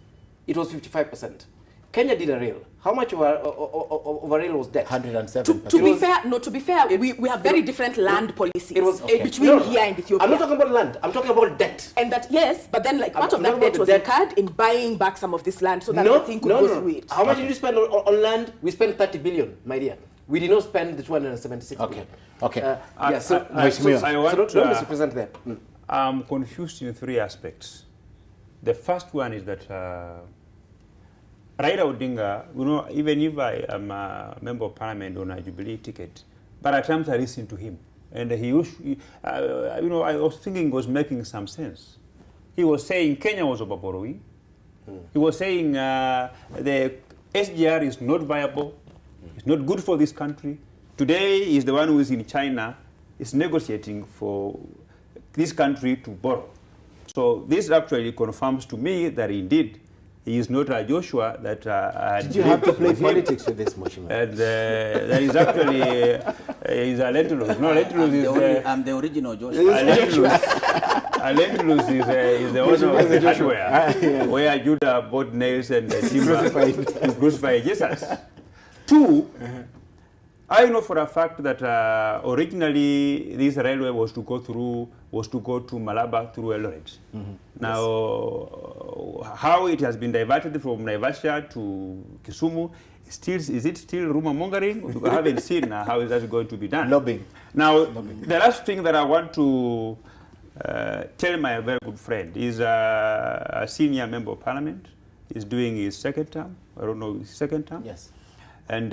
It was 55%. Kenya did a rail. How much of a rail was debt? 107%. To be fair, we have very different land policies between here and Ethiopia. I'm not talking about land. I'm talking about debt. And that, yes, but then like part of that debt was incurred in buying back some of this land so that the thing could go through it. How much did you spend on land? We spent 30 billion, my dear. We did not spend the 276 billion. Okay. So don't misrepresent that. I'm confused in 3 aspects. The first one is that Raila Odinga, even if I am a member of parliament on a Jubilee ticket, but at times I listen to him, and I was thinking he was making some sense. He was saying Kenya was overborrowing. He was saying the SGR is not viable. It's not good for this country. Today he's the one who is in China is negotiating for this country to borrow. So this actually confirms to me that indeed he is not a Joshua that Did you have to play politics with this motion? And that is actually is a Lentulus. No, Lentulus is I'm the original Joshua. A Lentulus is the owner of the hardware, where Judah bought nails and timber to crucify Jesus. Two, I know for a fact that originally this railway was to go to Malaba through Eldoret. Now, how it has been diverted from Naivasha to Kisumu, is it still rumor mongering? We haven't seen how is that going to be done. Lobbying. Now, the last thing that I want to tell my very good friend is a senior member of parliament. He's doing his second term. I don't know, his second term? Yes. And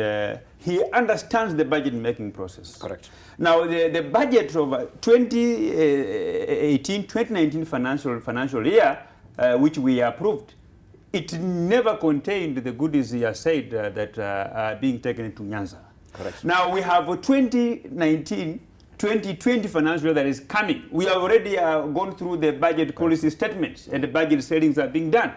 he understands the budget making process. Correct. Now, the budget of 2018-2019 financial year, which we approved, it never contained the goodies he has said that are being taken to Nyanza. Correct. Now, we have a 2019-2020 financial year that is coming. We have already gone through the budget policy statements, and the budget settings are being done.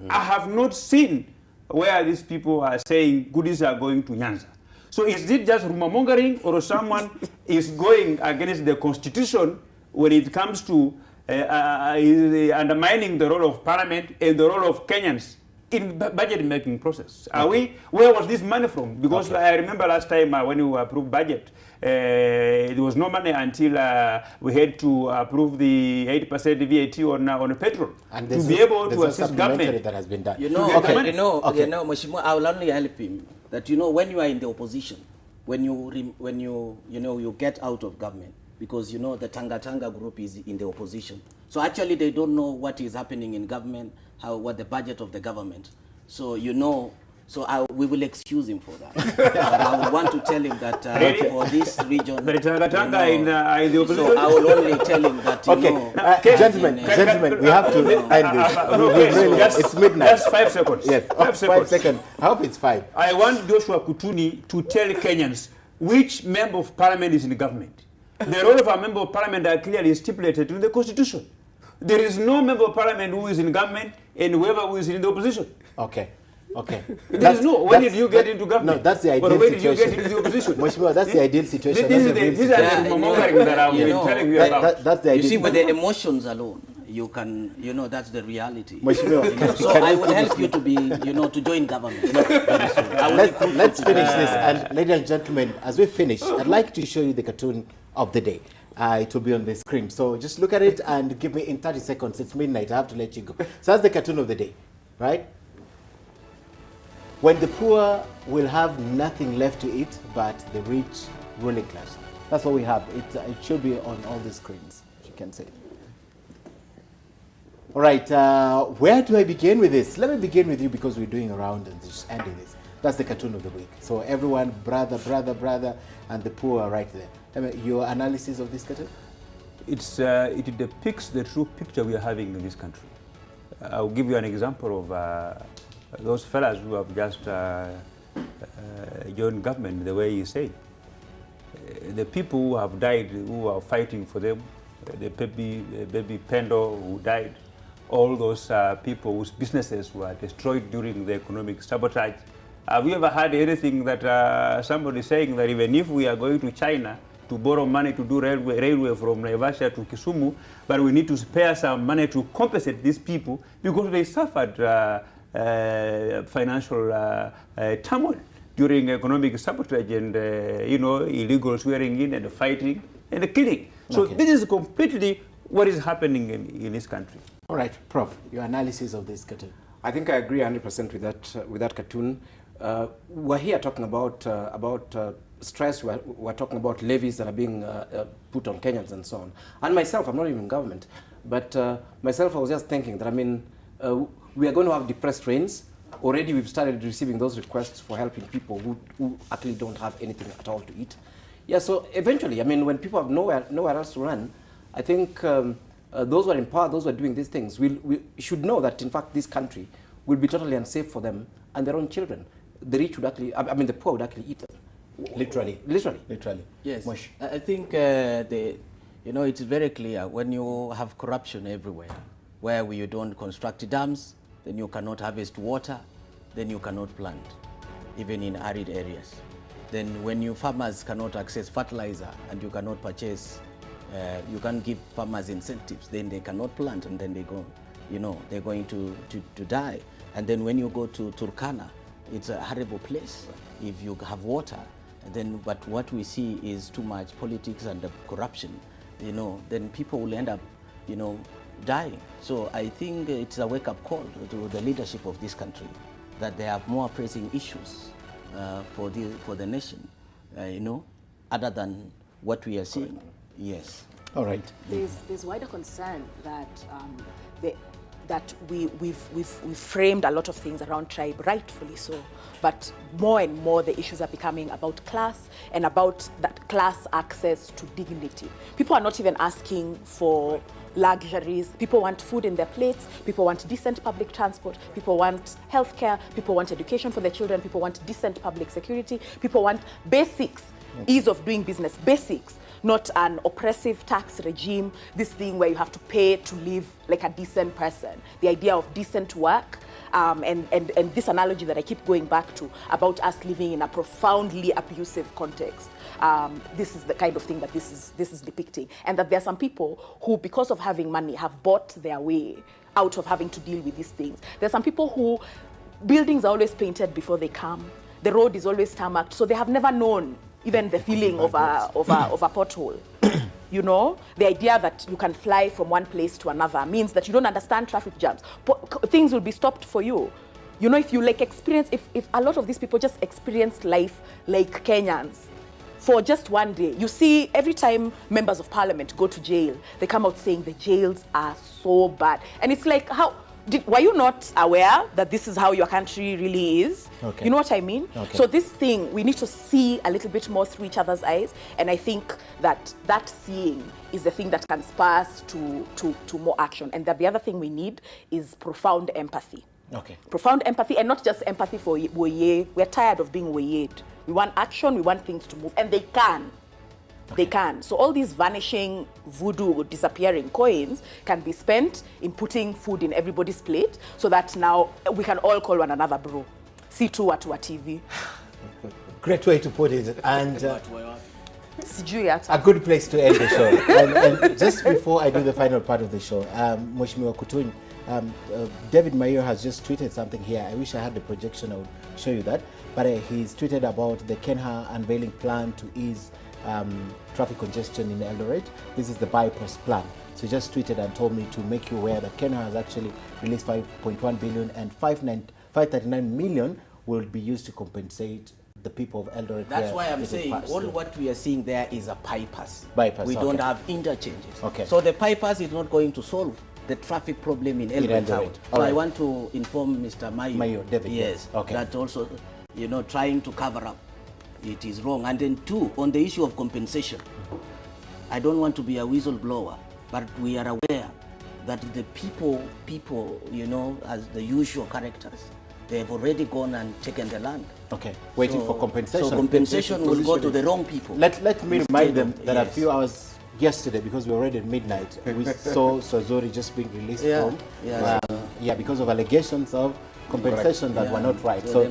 I have not seen where these people are saying goodies are going to Nyanza. So is it just rumor mongering, or someone is going against the constitution when it comes to undermining the role of parliament and the role of Kenyans in budget making process? Where was this money from? Because I remember last time when we approved budget, there was no money until we had to approve the 8% VAT on petrol, and to be able to assist government. That has been done. Mheshimiwa, I will only help him that when you are in the opposition, when you get out of government, because the Tanga group is in the opposition. So actually they don't know what is happening in government, what the budget of the government. So we will excuse him for that. But I would want to tell him that for this region, in the opposition. So I will only tell him that gentlemen, we have to end this. It's midnight. Just 5 seconds. Yes, 5 seconds. I hope it's 5. I want Joshua Kutuni to tell Kenyans which member of parliament is in the government. The role of a member of parliament are clearly stipulated in the constitution. There is no member of parliament who is in government and whoever who is in the opposition. Okay. There is no. When did you get into government? No, that's the ideal situation. When did you get into the opposition? Mheshimiwa, that's the ideal situation. These are the mongering that I've been telling you about. That's the ideal. You see, with the emotions alone, you can, that's the reality. Mheshimiwa, so I will help you to be, to join government. Let's finish this. And ladies and gentlemen, as we finish, I'd like to show you the cartoon of the day. It will be on the screen. So just look at it and give me in 30 seconds. It's midnight. I have to let you go. So that's the cartoon of the day, right? When the poor will have nothing left to eat but the rich ruling class. That's what we have. It should be on all the screens, if you can say. All right, where do I begin with this? Let me begin with you because we're doing around and just ending this. That's the cartoon of the week. So everyone, brother, and the poor are right there. Your analysis of this cartoon? It depicts the true picture we are having in this country. I'll give you an example of those fellas who have just joined government, the way you say. The people who have died, who are fighting for them, the baby Pendo who died, all those people whose businesses were destroyed during the economic sabotage. Have you ever heard anything that somebody saying that even if we are going to China to borrow money to do railway from Naivasha to Kisumu, but we need to spare some money to compensate these people because they suffered financial turmoil during economic sabotage and illegal swearing in and fighting and killing. So this is completely what is happening in this country. All right, Prof, your analysis of this cartoon. I think I agree 100% with that cartoon. We're here talking about stress. We're talking about levies that are being put on Kenyans and so on. And myself, I'm not even in government, but myself, I was just thinking that we are going to have depressed rains. Already we've started receiving those requests for helping people who actually don't have anything at all to eat. Yeah, so eventually, when people have nowhere else to run, I think those who are in power, those who are doing these things, we should know that in fact this country will be totally unsafe for them and their own children. The rich would actually, the poor would actually eat them. Literally. Yes. Mosh. I think it's very clear when you have corruption everywhere, where you don't construct dams, then you cannot harvest water, then you cannot plant, even in arid areas. Then when you farmers cannot access fertilizer and you cannot purchase, you can't give farmers incentives, then they cannot plant, and then they go, they're going to die. And then when you go to Turkana, it's a horrible place if you have water. But what we see is too much politics and corruption, then people will end up, dying. So I think it's a wake-up call to the leadership of this country that there are more pressing issues for the nation, other than what we are seeing. Yes. All right. There's wider concern that we've framed a lot of things around tribe, rightfully so, but more and more the issues are becoming about class and about that class access to dignity. People are not even asking for luxuries. People want food in their plates. People want decent public transport. People want healthcare. People want education for their children. People want decent public security. People want basics, ease of doing business, basics. Not an oppressive tax regime, this thing where you have to pay to live like a decent person. The idea of decent work, and this analogy that I keep going back to about us living in a profoundly abusive context. This is the kind of thing that this is depicting. And that there are some people who, because of having money, have bought their way out of having to deal with these things. There are some people who, buildings are always painted before they come. The road is always tarmacked, so they have never known even the feeling of a pothole. The idea that you can fly from one place to another means that you don't understand traffic jams. Things will be stopped for you. If you if a lot of these people just experience life like Kenyans for just one day. You see, every time members of parliament go to jail, they come out saying the jails are so bad. And it's like, were you not aware that this is how your country really is? Okay. You know what I mean? Okay. So this thing, we need to see a little bit more through each other's eyes. And I think that seeing is the thing that can spur us to more action. And that the other thing we need is profound empathy. Okay. Profound empathy, and not just empathy for Woye. We're tired of being Woyed. We want action, we want things to move, and they can. They can. So all these vanishing voodoo or disappearing coins can be spent in putting food in everybody's plate, so that now we can all call one another bro. See tu watu wa TV. Great way to put it. And a good place to end the show. and just before I do the final part of the show, Mheshimiwa Kutuny, David Mayo has just tweeted something here. I wish I had the projection, I would show you that. But he's tweeted about the Kenha unveiling plan to ease traffic congestion in Eldoret. This is the bypass plan. So he just tweeted and told me to make you aware that Kenya has actually released 5.1 billion and 539 million will be used to compensate the people of Eldoret. That's why I'm saying all what we are seeing there is a bypass. We okay. don't have interchanges. Okay. So the bypass is not going to solve the traffic problem in Eldoret town. So I want to inform Mr. Mayo, David, yes, okay. that also, trying to cover up, it is wrong. And then two, on the issue of compensation, I don't want to be a whistleblower, but we are aware that the people, as the usual characters, they have already gone and taken the land. Okay, waiting for compensation. So compensation will go to the wrong people. Let me remind them that a few hours yesterday, because we were already at midnight, we saw Swazuri just being released from. Because of allegations of compensation that were not right. So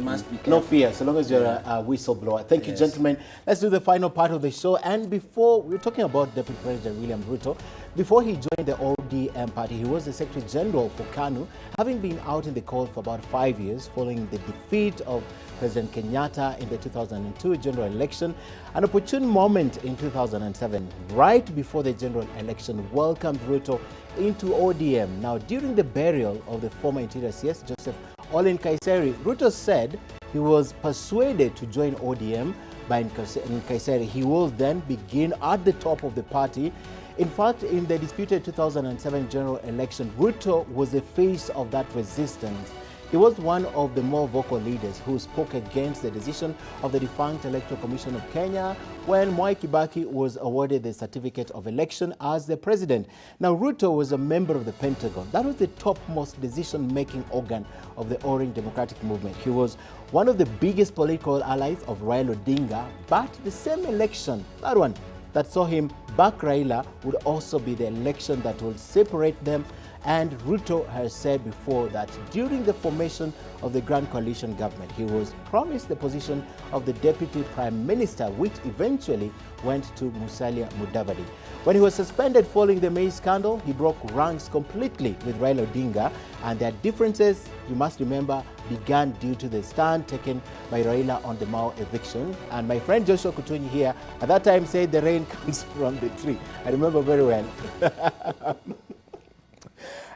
no fear, so long as you're a whistleblower. Thank you, gentlemen. Let's do the final part of the show. And before, we were talking about Deputy President William Ruto. Before he joined the ODM party, he was the Secretary General for KANU, having been out in the cold for about 5 years following the defeat of President Kenyatta in the 2002 general election. An opportune moment in 2007, right before the general election, welcomed Ruto into ODM. Now, during the burial of the former Interior CS, Joseph Ole Nkaissery, Ruto said he was persuaded to join ODM by Nkaissery. He will then begin at the top of the party. In fact, in the disputed 2007 general election, Ruto was the face of that resistance. He was one of the more vocal leaders who spoke against the decision of the defunct Electoral Commission of Kenya when Mwai Kibaki was awarded the certificate of election as the president. Now, Ruto was a member of the Pentagon. That was the topmost decision-making organ of the Orange Democratic Movement. He was one of the biggest political allies of Raila Odinga, but the same election, that one that saw him back Raila, would also be the election that will separate them. And Ruto has said before that during the formation of the Grand Coalition government, he was promised the position of the Deputy Prime Minister, which eventually went to Musalia Mudavadi. When he was suspended following the maize scandal, he broke ranks completely with Raila Odinga, and their differences, you must remember, began due to the stand taken by Raila on the Mao eviction. And my friend Joshua Kutunyi here at that time said the rain comes from the tree. I remember very well.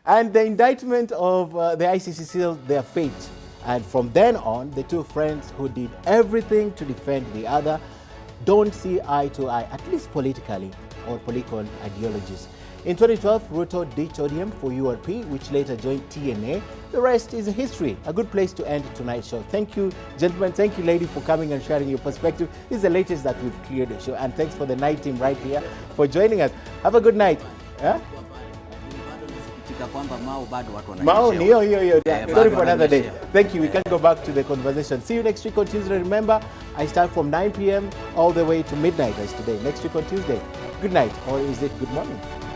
And the indictment of the ICC sealed their fate. And from then on, the two friends who did everything to defend the other don't see eye to eye, at least politically or political ideologies. In 2012, Ruto ditched ODM for URP, which later joined TNA. The rest is history. A good place to end tonight's show. Thank you, gentlemen. Thank you, lady, for coming and sharing your perspective. This is the latest that we've cleared the show. And thanks for the night team right here for joining us. Have a good night. Yeah? Mao, sorry for another day. Thank you. We can go back to the conversation. See you next week on Tuesday. Remember, I start from 9 p.m. all the way to midnight as today. Next week on Tuesday. Good night, or is it good morning?